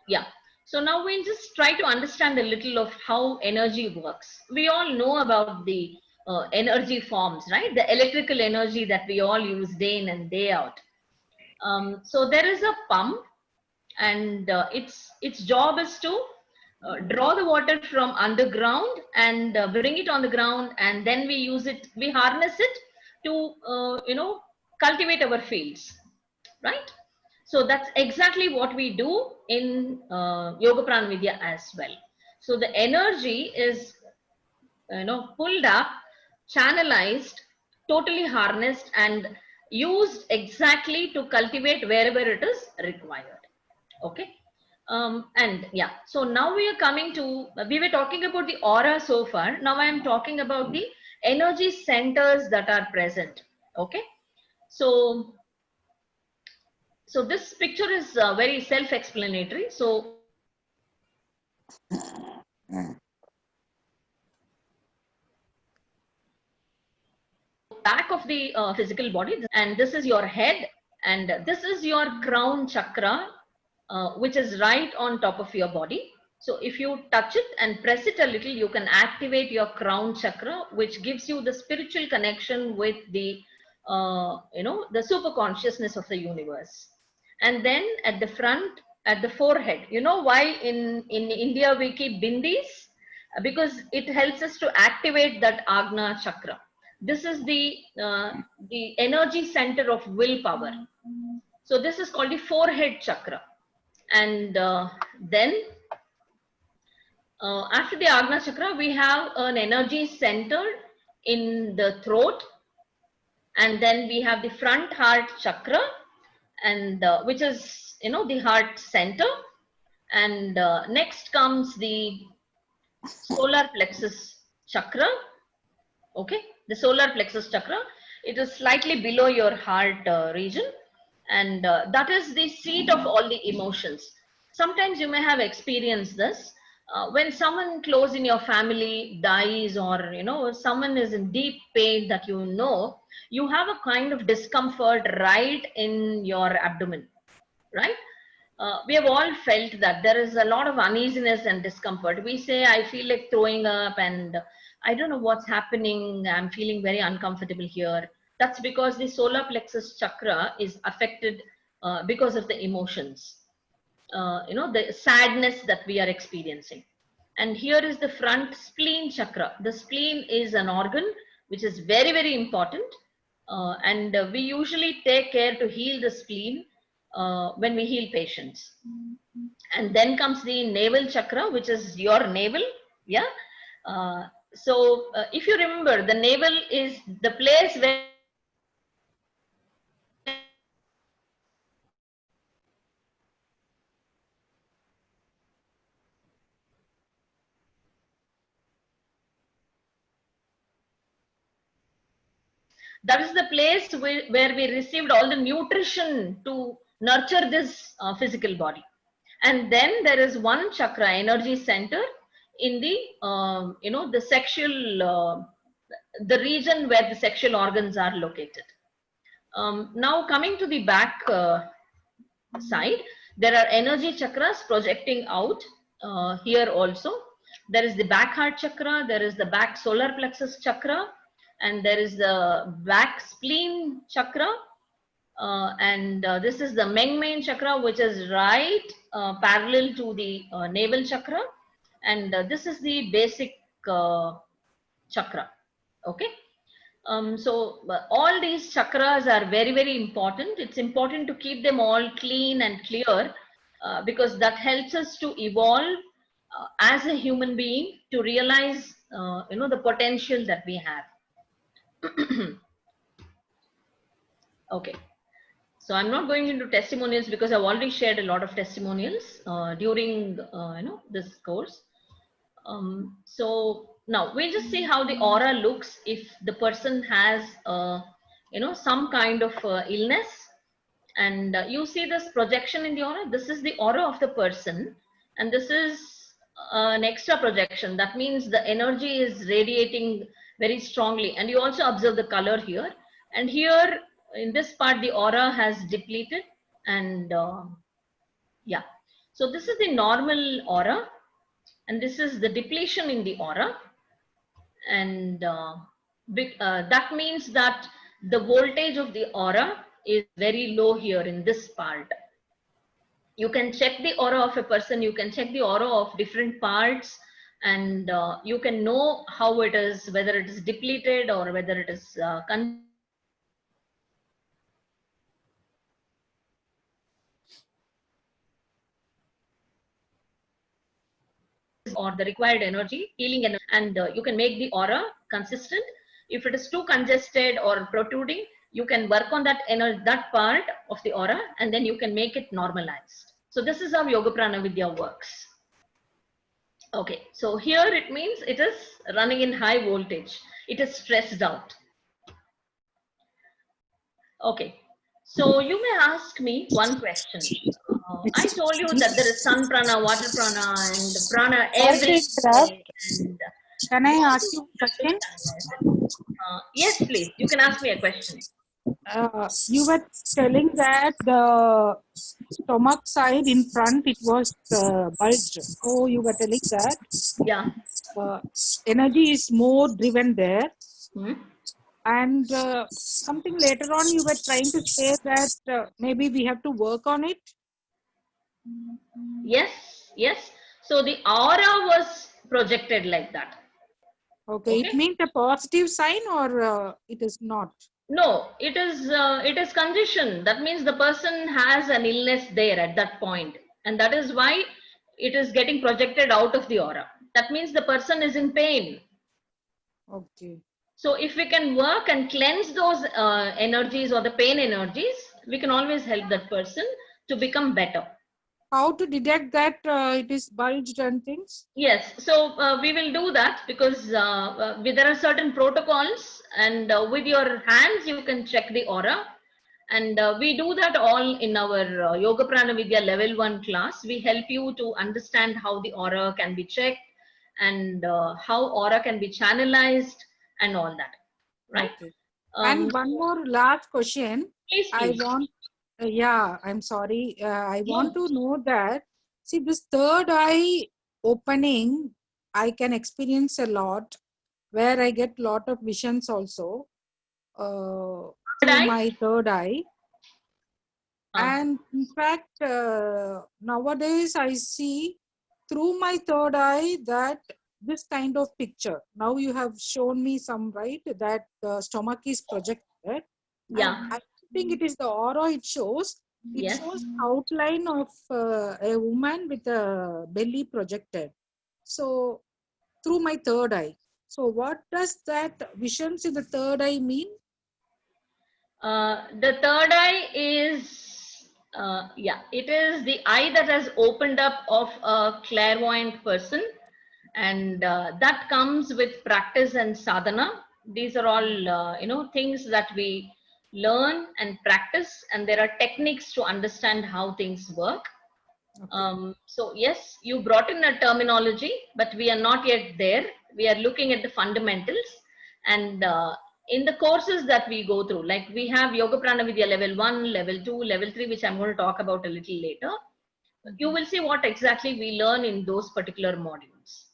yeah, so now we'll just try to understand a little of how energy works. We all know about the energy forms, right? The electrical energy that we all use day in and day out. So there is a pump, and its job is to draw the water from underground and bring it on the ground, and then we harness it to cultivate our fields, right? So that's exactly what we do in Yoga Prana Vidya as well. So the energy is pulled up, channelized, totally harnessed, and used exactly to cultivate wherever it is required. Okay. And yeah, so now we were talking about the aura so far. Now I am talking about the energy centers that are present. Okay. So this picture is very self-explanatory. So back of the physical body, and this is your head, and this is your crown chakra, which is right on top of your body. So if you touch it and press it a little, you can activate your crown chakra, which gives you the spiritual connection with the the super consciousness of the universe. And then at the front, at the forehead, you know why in India we keep bindis? Because it helps us to activate that Agna chakra. This is the energy center of willpower. So this is called the forehead chakra. And then after the Agna chakra, we have an energy center in the throat, and then we have the front heart chakra, and which is the heart center. And next comes the solar plexus chakra. Okay, the solar plexus chakra, it is slightly below your heart region, and that is the seat of all the emotions. Sometimes you may have experienced this when someone close in your family dies, or someone is in deep pain, that you have a kind of discomfort right in your abdomen, right? We have all felt that there is a lot of uneasiness and discomfort. We say, I feel like throwing up, and I don't know what's happening. I'm feeling very uncomfortable here. That's because the solar plexus chakra is affected because of the emotions. the sadness that we are experiencing. And here is the front spleen chakra. The spleen is an organ which is very, very important. And we usually take care to heal the spleen when we heal patients. And then comes the navel chakra, which is your navel. Yeah. So if you remember, the navel is the place where that is the place where we received all the nutrition to nurture this physical body. And then there is one chakra, energy center, in the the sexual the region where the sexual organs are located. Now coming to the back side, there are energy chakras projecting out here also. There is the back heart chakra, there is the back solar plexus chakra, and there is the back spleen chakra, and this is the Meng Main chakra, which is right parallel to the navel chakra, and this is the basic chakra. Okay. So all these chakras are very, very important. It's important to keep them all clean and clear because that helps us to evolve as a human being, to realize the potential that we have. Okay. So I'm not going into testimonials because I've already shared a lot of testimonials during this course. So now we'll just see how the aura looks if the person has some kind of illness. And you see this projection in the aura. This is the aura of the person, and this is an extra projection. That means the energy is radiating very strongly, and you also observe the color here. And here in this part, the aura has depleted, and yeah. So this is the normal aura, and this is the depletion in the aura. And that means that the voltage of the aura is very low here in this part. You can check the aura of a person, you can check the aura of different parts, and you can know how it is, whether it is depleted or whether it is or the required energy, healing energy, and you can make the aura consistent. If it is too congested or protruding, you can work on that part of the aura, and then you can make it normalized. So this is how Yoga Prana Vidya works. Okay, so here it means it is running in high voltage. It is stressed out. Okay, so you may ask me one question. I told you that there is sun prana, water prana, and prana every day. And can I ask you a question? Yes, please. You can ask me a question. You were telling that the stomach side in front, it was bulged. So you were telling that energy is more driven there. And something later on you were trying to say that maybe we have to work on it. Yes, yes. So the aura was projected like that. Okay. It means a positive sign, or it is not? No, it is condition. That means the person has an illness there at that point, and that is why it is getting projected out of the aura. That means the person is in pain. Okay. So if we can work and cleanse those energies or the pain energies, we can always help that person to become better. How to detect that it is bulged and things? Yes, so we will do that because there are certain protocols, and with your hands you can check the aura, and we do that all in our Yoga Prana Vidya level 1 class. We help you to understand how the aura can be checked and how aura can be channelized and all that, right? Okay. And one more last question. Please. I want, I'm sorry. I want to know that, see, this third eye opening, I can experience a lot, where I get lot of visions also through my third eye. And in fact, nowadays I see through my third eye that this kind of picture. Now you have shown me some, right, that the stomach is projected. Yeah. And I think it is the aura it shows. It Yes. shows outline of a woman with a belly projected. So through my third eye. So what does that visions in the third eye mean? The third eye is, it is the eye that has opened up of a clairvoyant person, and that comes with practice and sadhana. These are all, things that we learn and practice, and there are techniques to understand how things work. So yes, you brought in a terminology, but we are not yet there. We are looking at the fundamentals, and in the courses that we go through, like we have Yoga Prana Vidya level 1, level 2, level 3, which I'm going to talk about a little later. You will see what exactly we learn in those particular modules.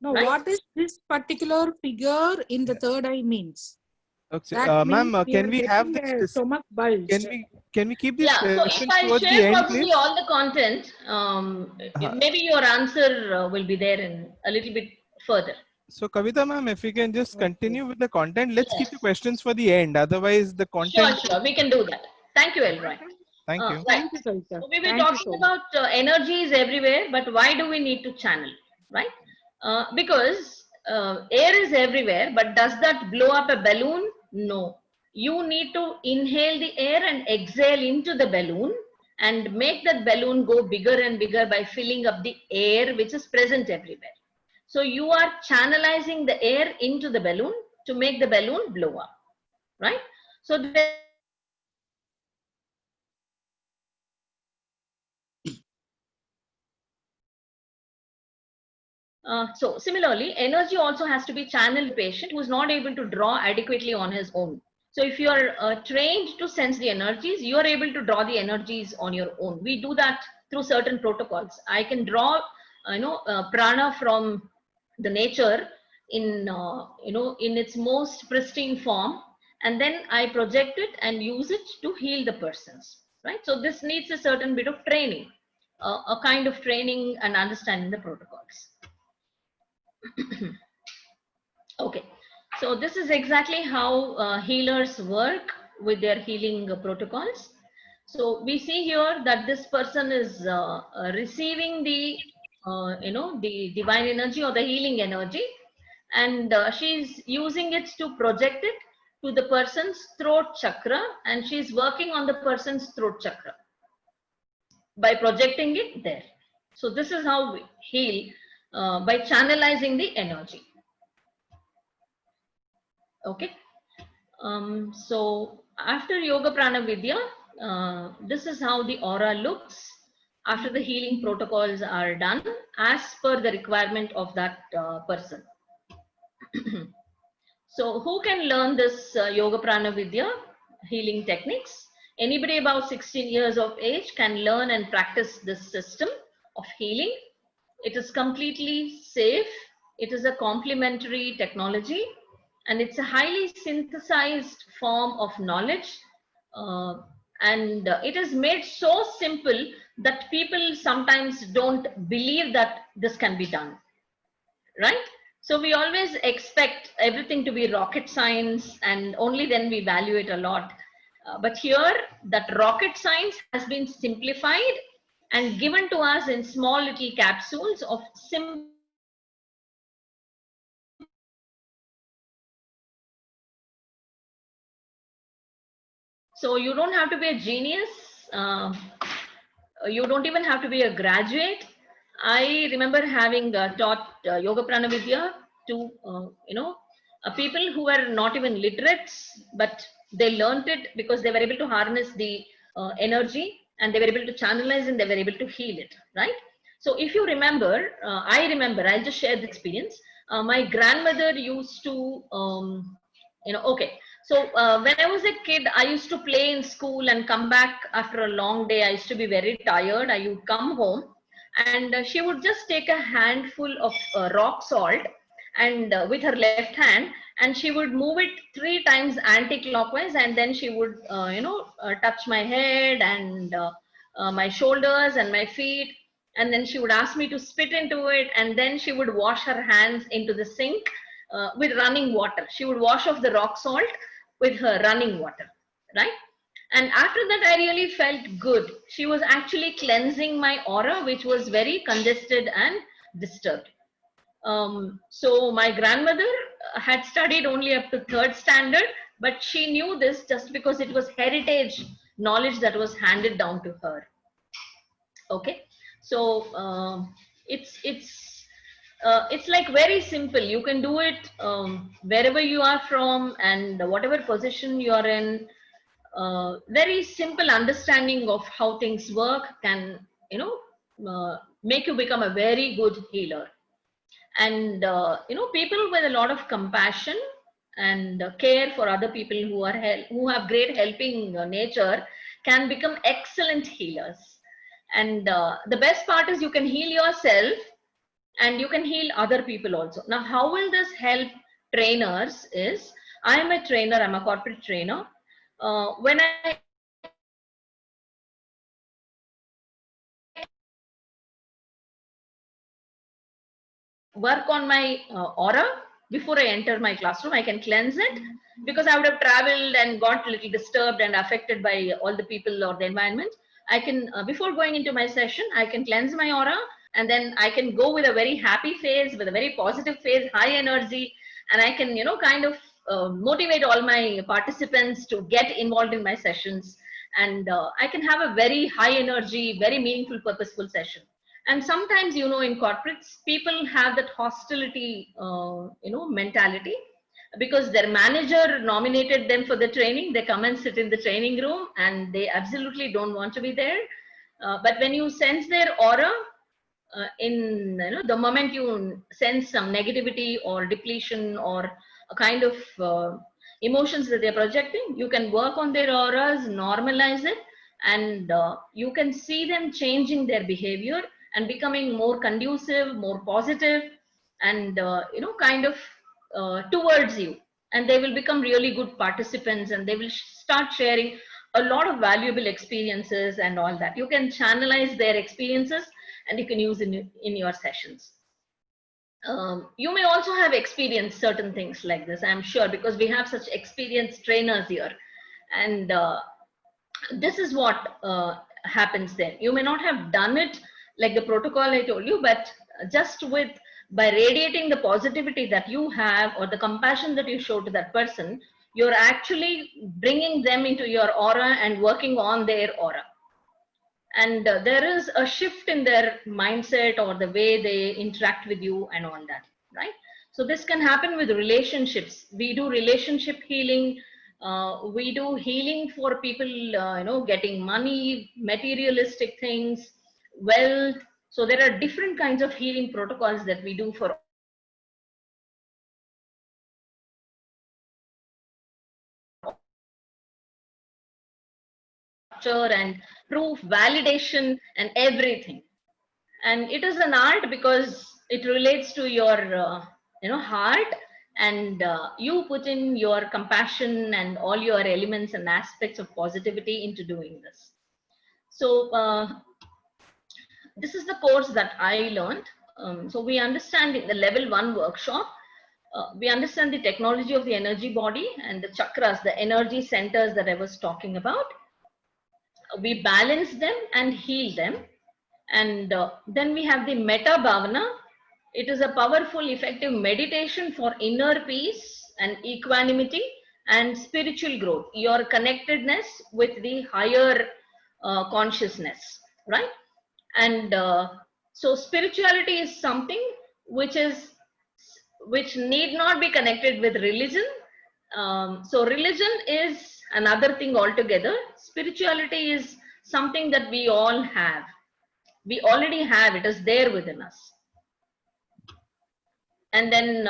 Now, Right? what is this particular figure in the third eye means? Okay, That ma'am, means can are we have getting a this? stomach bulge. Can we keep these Yeah, so if questions I towards the share end, possibly please? all the content, maybe your answer will be there in a little bit further. So Kavita ma'am, if we can just Okay. continue with the content, let's keep Yes. the questions for the end. Otherwise, the Sure, content. sure, we can do that. Thank you, Elroy. Thank you. Right. Thank you, Kavita. So we were Thank you talking so much. about energies everywhere, but why do we need to channel, right? Because air is everywhere, but does that blow up a balloon? No. You need to inhale the air and exhale into the balloon and make that balloon go bigger and bigger by filling up the air which is present everywhere. So you are channelizing the air into the balloon to make the balloon blow up, right? So so similarly, energy also has to be channeled to the patient who is not able to draw adequately on his own. So if you are trained to sense the energies, you are able to draw the energies on your own. We do that through certain protocols. I can draw, prana from the nature in, in its most pristine form, and then I project it and use it to heal the persons, right? So this needs a certain bit of training, a kind of training and understanding the protocols. Okay, so this is exactly how healers work with their healing protocols. So we see here that this person is receiving the, the divine energy or the healing energy, and she's using it to project it to the person's throat chakra, and she's working on the person's throat chakra by projecting it there. So this is how we heal by channelizing the energy. Okay. So after Yoga Prana Vidya, this is how the aura looks after the healing protocols are done as per the requirement of that person. So who can learn this Yoga Prana Vidya healing techniques? Anybody about 16 years of age can learn and practice this system of healing. It is completely safe. It is a complementary technology, and it's a highly synthesized form of knowledge. And it is made so simple that people sometimes don't believe that this can be done, right? So we always expect everything to be rocket science, and only then we value it a lot. But here, that rocket science has been simplified and given to us in small little capsules of simple. So you don't have to be a genius. You don't even have to be a graduate. I remember having taught Yoga Prana Vidya to, people who were not even literates, but they learned it because they were able to harness the energy, and they were able to channelize, and they were able to heal it, right? So if you remember, I'll just share the experience. My grandmother used to, okay. So when I was a kid, I used to play in school and come back after a long day. I used to be very tired. I would come home, and she would just take a handful of rock salt, and with her left hand, and she would move it 3 times anti-clockwise, and then she would touch my head and my shoulders and my feet, and then she would ask me to spit into it, and then she would wash her hands into the sink with running water. She would wash off the rock salt with her running water, right? And after that, I really felt good. She was actually cleansing my aura, which was very congested and disturbed. So my grandmother had studied only up to 3rd standard, but she knew this just because it was heritage knowledge that was handed down to her. Okay, so it's like very simple. You can do it wherever you are from and whatever position you are in. Very simple understanding of how things work can make you become a very good healer. And people with a lot of compassion and care for other people who have great helping nature can become excellent healers. And the best part is you can heal yourself and you can heal other people also. Now, how will this help trainers is, I am a trainer, I'm a corporate trainer. When I work on my aura before I enter my classroom, I can cleanse it, because I would have traveled and got a little disturbed and affected by all the people or the environment. I can, before going into my session, I can cleanse my aura, and then I can go with a very happy face, with a very positive face, high energy, and I can, kind of motivate all my participants to get involved in my sessions. And I can have a very high energy, very meaningful, purposeful session. And sometimes, in corporates, people have that hostility, mentality, because their manager nominated them for the training. They come and sit in the training room and they absolutely don't want to be there. But when you sense their aura, the moment you sense some negativity or depletion or a kind of emotions that they're projecting, you can work on their auras, normalize it, and you can see them changing their behavior and becoming more conducive, more positive, and towards you. And they will become really good participants, and they will start sharing a lot of valuable experiences and all that. You can channelize their experiences and you can use in your sessions. You may also have experienced certain things like this, I'm sure, because we have such experienced trainers here. And this is what happens then. You may not have done it like the protocol I told you, but just by radiating the positivity that you have or the compassion that you show to that person, you're actually bringing them into your aura and working on their aura. And there is a shift in their mindset or the way they interact with you and all that, right? So this can happen with relationships. We do relationship healing. We do healing for people, getting money, materialistic things, wealth. So there are different kinds of healing protocols that we do for and proof, validation, and everything. And it is an art because it relates to your heart, and you put in your compassion and all your elements and aspects of positivity into doing this. So this is the course that I learned. So we understand in the level 1 workshop, we understand the technology of the energy body and the chakras, the energy centers that I was talking about. We balance them and heal them. And then we have the Metta Bhavana. It is a powerful, effective meditation for inner peace and equanimity and spiritual growth, your connectedness with the higher consciousness, right? And so spirituality is something which need not be connected with religion. So religion is another thing altogether. Spirituality is something that we all have. We already have, it is there within us. And then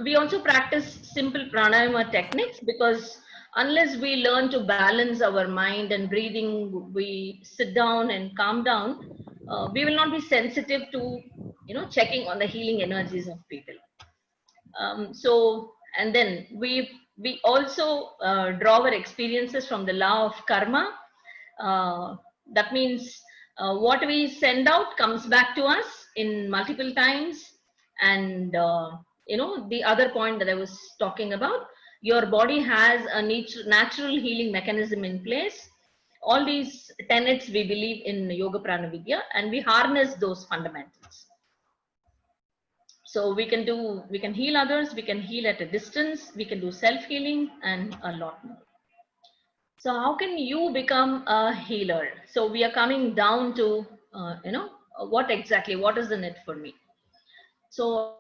we also practice simple pranayama techniques, because unless we learn to balance our mind and breathing, we sit down and calm down, we will not be sensitive to checking on the healing energies of people. So And then we also draw our experiences from the law of karma. That means what we send out comes back to us in multiple times. And the other point that I was talking about, your body has a natural healing mechanism in place. All these tenets we believe in Yoga Prana Vidya, and we harness those fundamentals. So we can heal others, we can heal at a distance, we can do self-healing and a lot more. So how can you become a healer? So we are coming down to, what is in it for me? So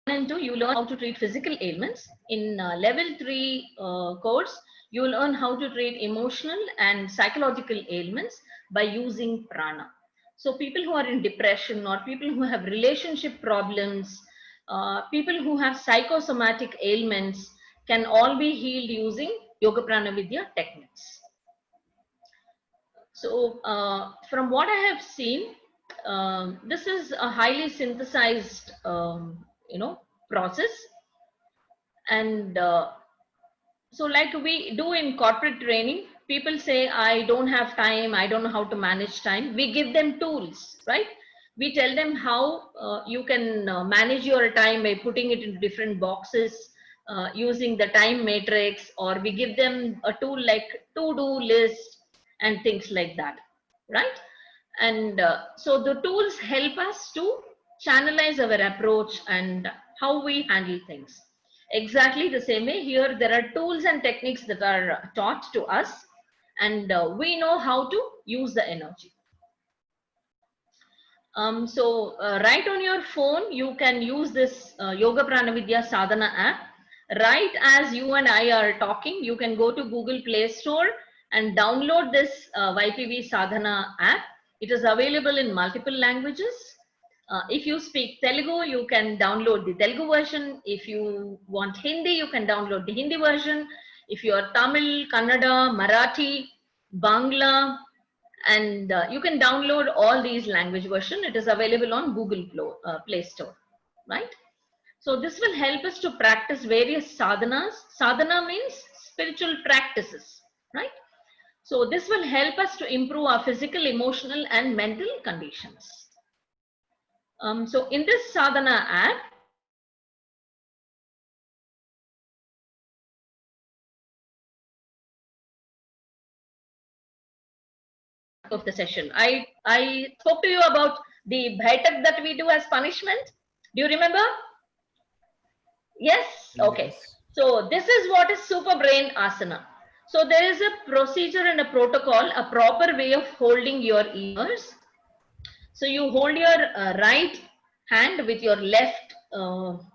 and 2, you learn how to treat physical ailments. In level 3 course, you learn how to treat emotional and psychological ailments by using prana. So people who are in depression, or people who have relationship problems, people who have psychosomatic ailments, can all be healed using Yoga Prana Vidya techniques. So from what I have seen, this is a highly synthesized process. And so like we do in corporate training, people say, I don't have time, I don't know how to manage time. We give them tools, right? We tell them how you can manage your time by putting it into different boxes, using the time matrix, or we give them a tool like to-do list and things like that, right? And so the tools help us to channelize our approach and how we handle things. Exactly the same way here, there are tools and techniques that are taught to us, and we know how to use the energy. So right on your phone, you can use this Yoga Prana Vidya Sadhana app. Right as you and I are talking, you can go to Google Play Store and download this YPV Sadhana app. It is available in multiple languages. If you speak Telugu, you can download the Telugu version. If you want Hindi, you can download the Hindi version. If you are Tamil, Kannada, Marathi, Bangla, and you can download all these language version. It is available on Google Play Store, right? So this will help us to practice various sadhanas. Sadhana means spiritual practices, right? So this will help us to improve our physical, emotional, and mental conditions. So in this sadhana app, of the session, I spoke to you about the bhaitak that we do as punishment. Do you remember? Yes? Okay. Yes. So this is what is super brain asana. So there is a procedure and a protocol, a proper way of holding your ears. So you hold your right hand with your left thumb,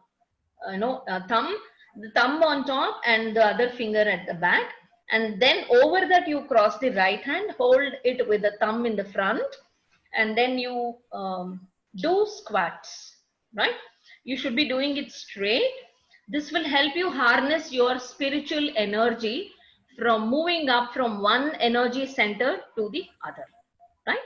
the thumb on top and the other finger at the back. And then over that you cross the right hand, hold it with the thumb in the front, and then you do squats, right? You should be doing it straight. This will help you harness your spiritual energy from moving up from one energy center to the other, right?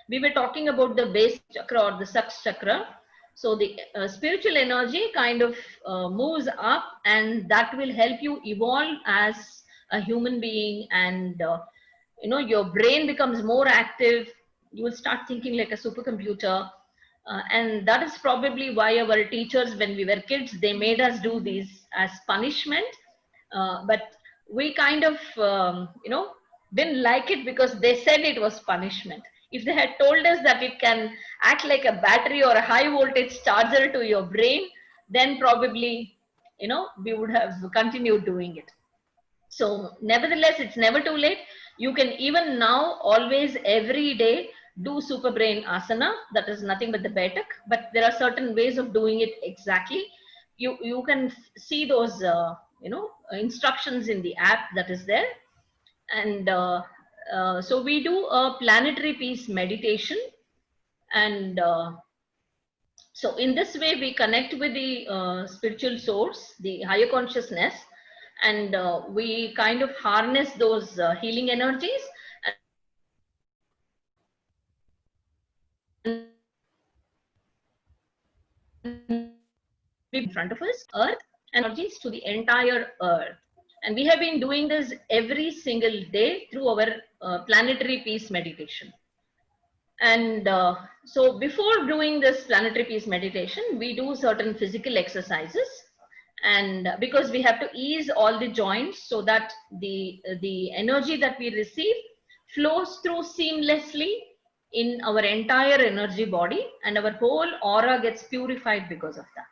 We were talking about the base chakra or the Saks chakra. So the spiritual energy kind of moves up, and that will help you evolve as a human being, and your brain becomes more active. You will start thinking like a supercomputer. And that is probably why our teachers, when we were kids, they made us do these as punishment. But we kind of, didn't like it because they said it was punishment. If they had told us that it can act like a battery or a high voltage charger to your brain, then probably, we would have continued doing it. So nevertheless, it's never too late. You can even now, always, every day, do super brain asana. That is nothing but the bhaitak, but there are certain ways of doing it exactly. You can see those instructions in the app that is there. And so we do a planetary peace meditation, and so in this way we connect with the spiritual source, the higher consciousness, and we kind of harness those healing energies. in front of us, Earth, energies to the entire Earth. And we have been doing this every single day through our planetary peace meditation. And so before doing this planetary peace meditation, we do certain physical exercises. And because we have to ease all the joints so that the energy that we receive flows through seamlessly in our entire energy body, and our whole aura gets purified because of that.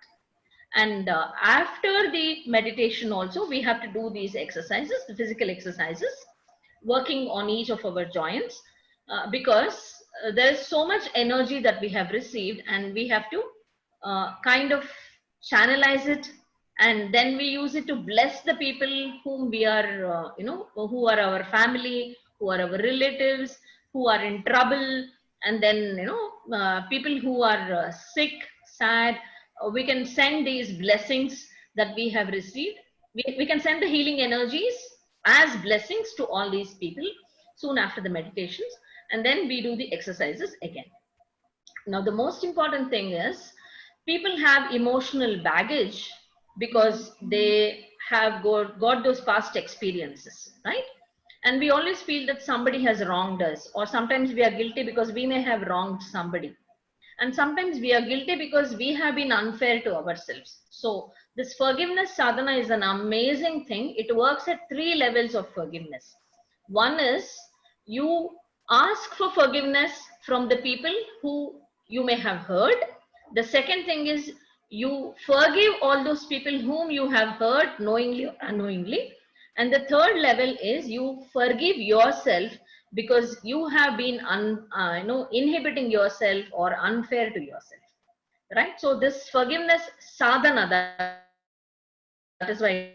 And after the meditation also, we have to do these exercises, the physical exercises, working on each of our joints, because there is so much energy that we have received, and we have to kind of channelize it, and then we use it to bless the people whom we are, who are our family, who are our relatives, who are in trouble, and then, people who are sick, sad. We can send these blessings that we have received. We can send the healing energies as blessings to all these people soon after the meditations, and then we do the exercises again. Now, the most important thing is people have emotional baggage because they have got those past experiences, right? And we always feel that somebody has wronged us, or sometimes we are guilty because we may have wronged somebody. And sometimes we are guilty because we have been unfair to ourselves. So this forgiveness sadhana is an amazing thing. It works at 3 levels of forgiveness. One is you ask for forgiveness from the people who you may have hurt. The second thing is you forgive all those people whom you have hurt knowingly or unknowingly. And the third level is you forgive yourself because you have been inhibiting yourself or unfair to yourself, right? So this forgiveness sadhana, that is why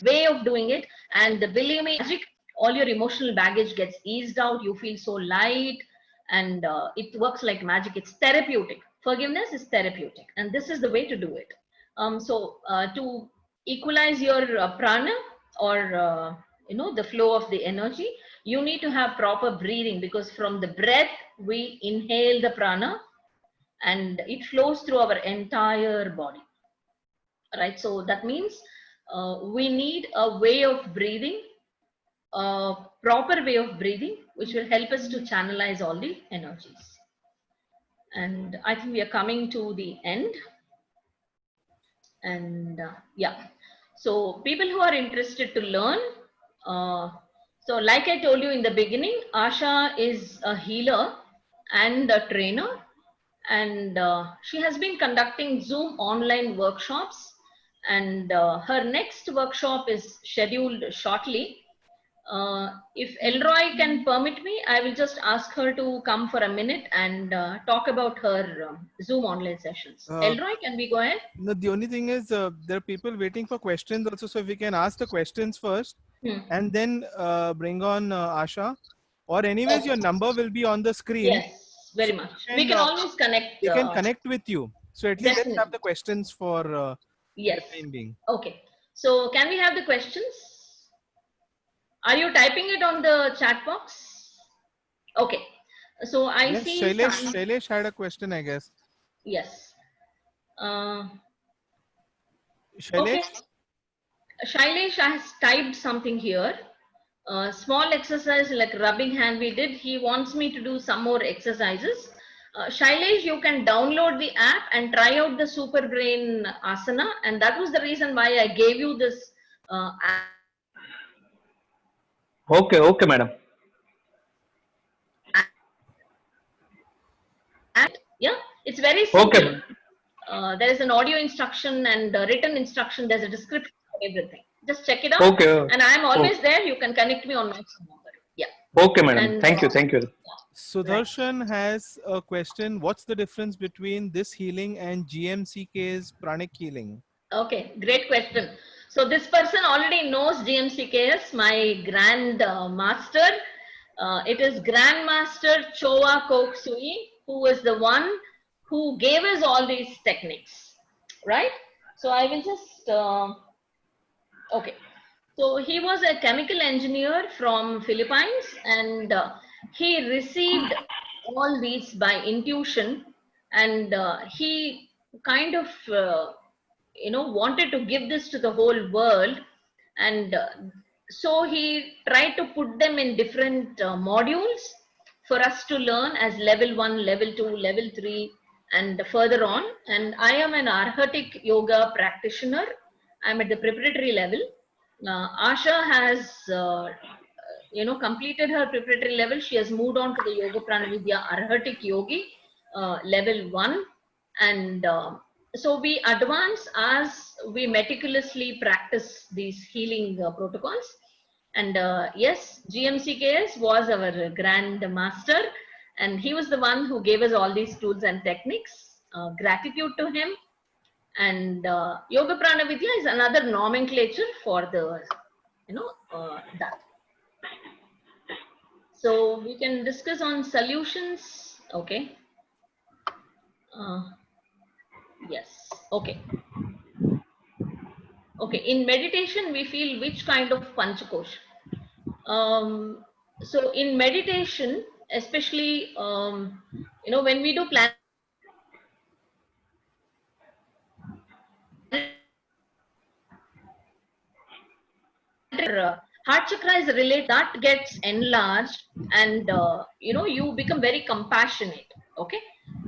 way of doing it. And believe me, magic, all your emotional baggage gets eased out. You feel so light, and it works like magic. It's therapeutic. Forgiveness is therapeutic, and this is the way to do it. To equalize your prana, or the flow of the energy, you need to have proper breathing, because from the breath we inhale the prana and it flows through our entire body, right? So that means we need a way of breathing, a proper way of breathing, which will help us to channelize all the energies. And I think we are coming to the end. And yeah, so people who are interested to learn, so like I told you in the beginning, Asha is a healer and a trainer, and she has been conducting Zoom online workshops, and her next workshop is scheduled shortly. If Elroy can permit me, I will just ask her to come for a minute and talk about her Zoom online sessions. Elroy, can we go ahead? No, the only thing is there are people waiting for questions also. So if we can ask the questions first and then bring on Asha. Or anyways, your number will be on the screen. Yes, very much. We can always connect. We can connect with you. So at least let's have the questions for yes. the time being. Okay. So can we have the questions? Are you typing it on the chat box? Okay. So I Yes, see Shailesh had a question, I guess. Yes. Shailesh? Okay. Shailesh has typed something here. Small exercise like rubbing hand we did. He wants me to do some more exercises. Shailesh, you can download the app and try out the Super Brain Asana. And that was the reason why I gave you this app. Okay, madam. Yeah, it's very simple. Okay. There is an audio instruction and written instruction. There's a description for everything. Just check it out. Okay. And I'm always there. You can connect me on my phone number. Yeah. Okay, madam. And, Thank you. Sudarshan has a question. What's the difference between this healing and GMCK's pranic healing? Okay, great question. So this person already knows GMCKS, my grand master. It is Grandmaster Choa Kok Sui, who is the one who gave us all these techniques, right? So I will just, okay. So he was a chemical engineer from Philippines, and he received all these by intuition, and he kind of wanted to give this to the whole world, and so he tried to put them in different modules for us to learn as level 1, level 2, level 3, and further on. And I am an arhatic yoga practitioner. I'm at the preparatory level. Asha has completed her preparatory level. She has moved on to the Yoga Pranavidya Arhatic Yogi level 1, and so we advance as we meticulously practice these healing protocols. And yes, GMCKS was our grand master, and he was the one who gave us all these tools and techniques. Gratitude to him. And Yoga Pranavidya is another nomenclature for the that. So we can discuss on solutions. Okay. Yes. Okay. Okay. In meditation, we feel which kind of panchakosha? So in meditation, especially, when we do plan, heart chakra is related, that gets enlarged, and you become very compassionate. Okay.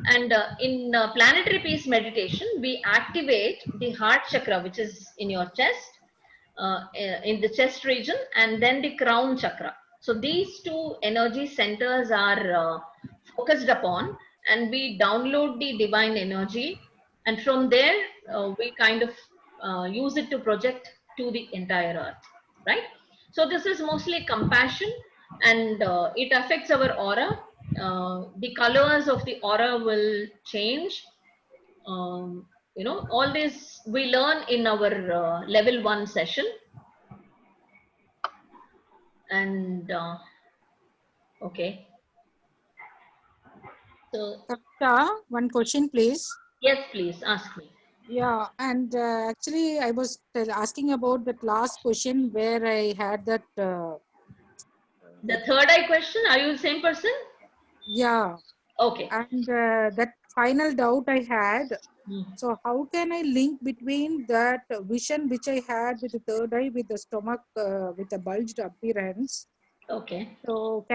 And in planetary peace meditation, we activate the heart chakra, which is in your chest, in the chest region, and then the crown chakra. So these two energy centers are focused upon, and we download the divine energy, and from there we kind of use it to project to the entire earth, right? So this is mostly compassion, and it affects our aura. The colors of the aura will change. All this we learn in our level 1 session. And okay, so Kavita, one question, please. yes, please ask me. Yeah, and actually, I was asking about that last question where I had that. The third eye question, are you the same person? Yeah, Okay. and that final doubt I had. Hmm. So how can I link between that vision which I had with the third eye with the stomach with a bulged appearance? Okay. So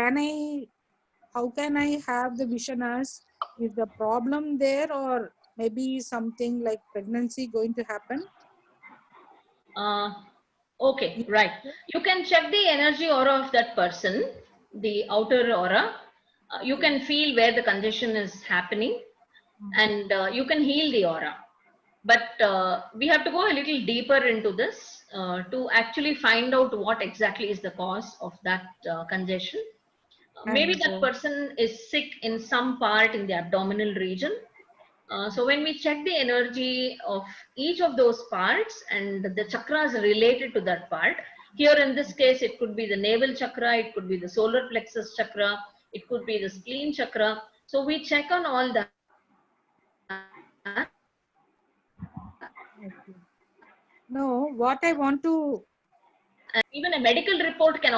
how can I have the vision as, is the problem there, or maybe something like pregnancy going to happen? Okay, right. You can check the energy aura of that person, the outer aura. You can feel where the congestion is happening, and you can heal the aura. But we have to go a little deeper into this to actually find out what exactly is the cause of that congestion. Maybe And that person is sick in some part in the abdominal region. So when we check the energy of each of those parts and the chakras related to that part, here in this case, it could be the navel chakra, it could be the solar plexus chakra, it could be the spleen chakra. So we check on all that. okay. No, what I want to, And even a medical report can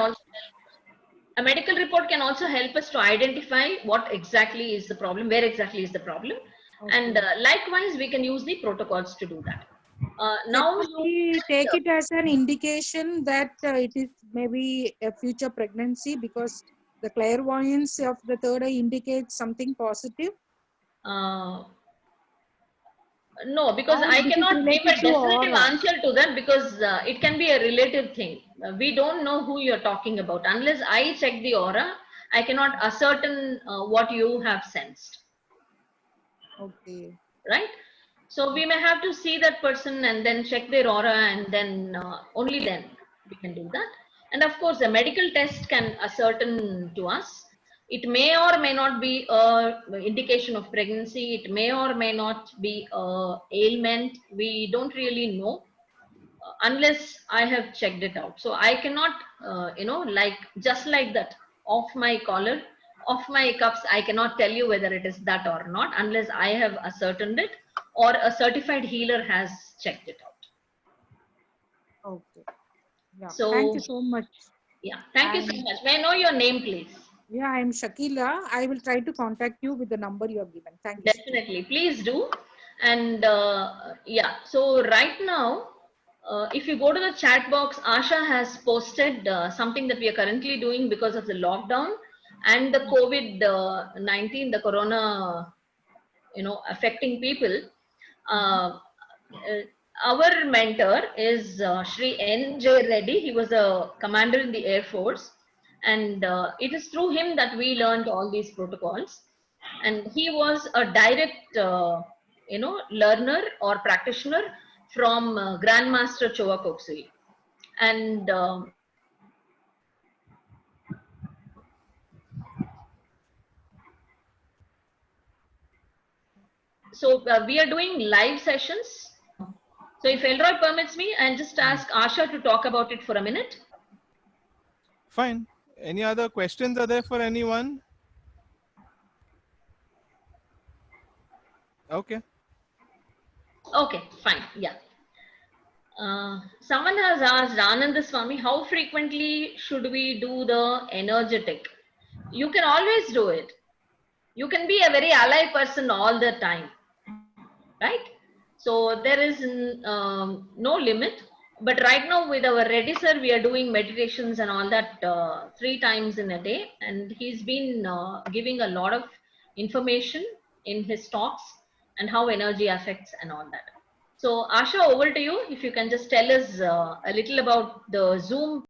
also help us to identify what exactly is the problem, where exactly is the problem. okay. And likewise, we can use the protocols to do that. Now Suppose you we take it as an indication that it is maybe a future pregnancy because the clairvoyance of the third eye indicates something positive. no, because Or I this is cannot give a related to definitive aura. answer to that, because it can be a relative thing. We don't know who you're talking about. Unless I check the aura, I cannot ascertain what you have sensed, Okay. right? So we may have to see that person and then check their aura, and then only then we can do that. And of course, a medical test can ascertain to us. It may or may not be a indication of pregnancy. It may or may not be a ailment. We don't really know unless I have checked it out. So I cannot, like just like that, off my collar, off my cuffs, I cannot tell you whether it is that or not unless I have ascertained it or a certified healer has checked it out. Okay. Yeah. Thank So you so much. yeah, thank you so And much. May I know your name, please? Yeah, I'm Shakila. I will try to contact you with the number you have given. Thank you. Definitely, please do. And yeah, so right now, if you go to the chat box, Asha has posted something that we are currently doing because of the lockdown and the COVID-19, the corona, affecting people. Our mentor is Shri N. J. Reddy. He was a commander in the Air Force, and it is through him that we learned all these protocols. And he was a direct, learner or practitioner from Grandmaster Choa Koksui. And so we are doing live sessions. So if Elroy permits me, I'll just ask Asha to talk about it for a minute. Fine. Any other questions are there for anyone? Okay. Okay, fine. Yeah. Someone has asked Ananda Swami, how frequently should we do the energetic? You can always do it. You can be a very alive person all the time, right? So there is no limit. But right now with our Reddy sir, we are doing meditations and all that 3 times in a day. And he's been giving a lot of information in his talks and how energy affects and all that. So Asha, over to you. If you can just tell us a little about the Zoom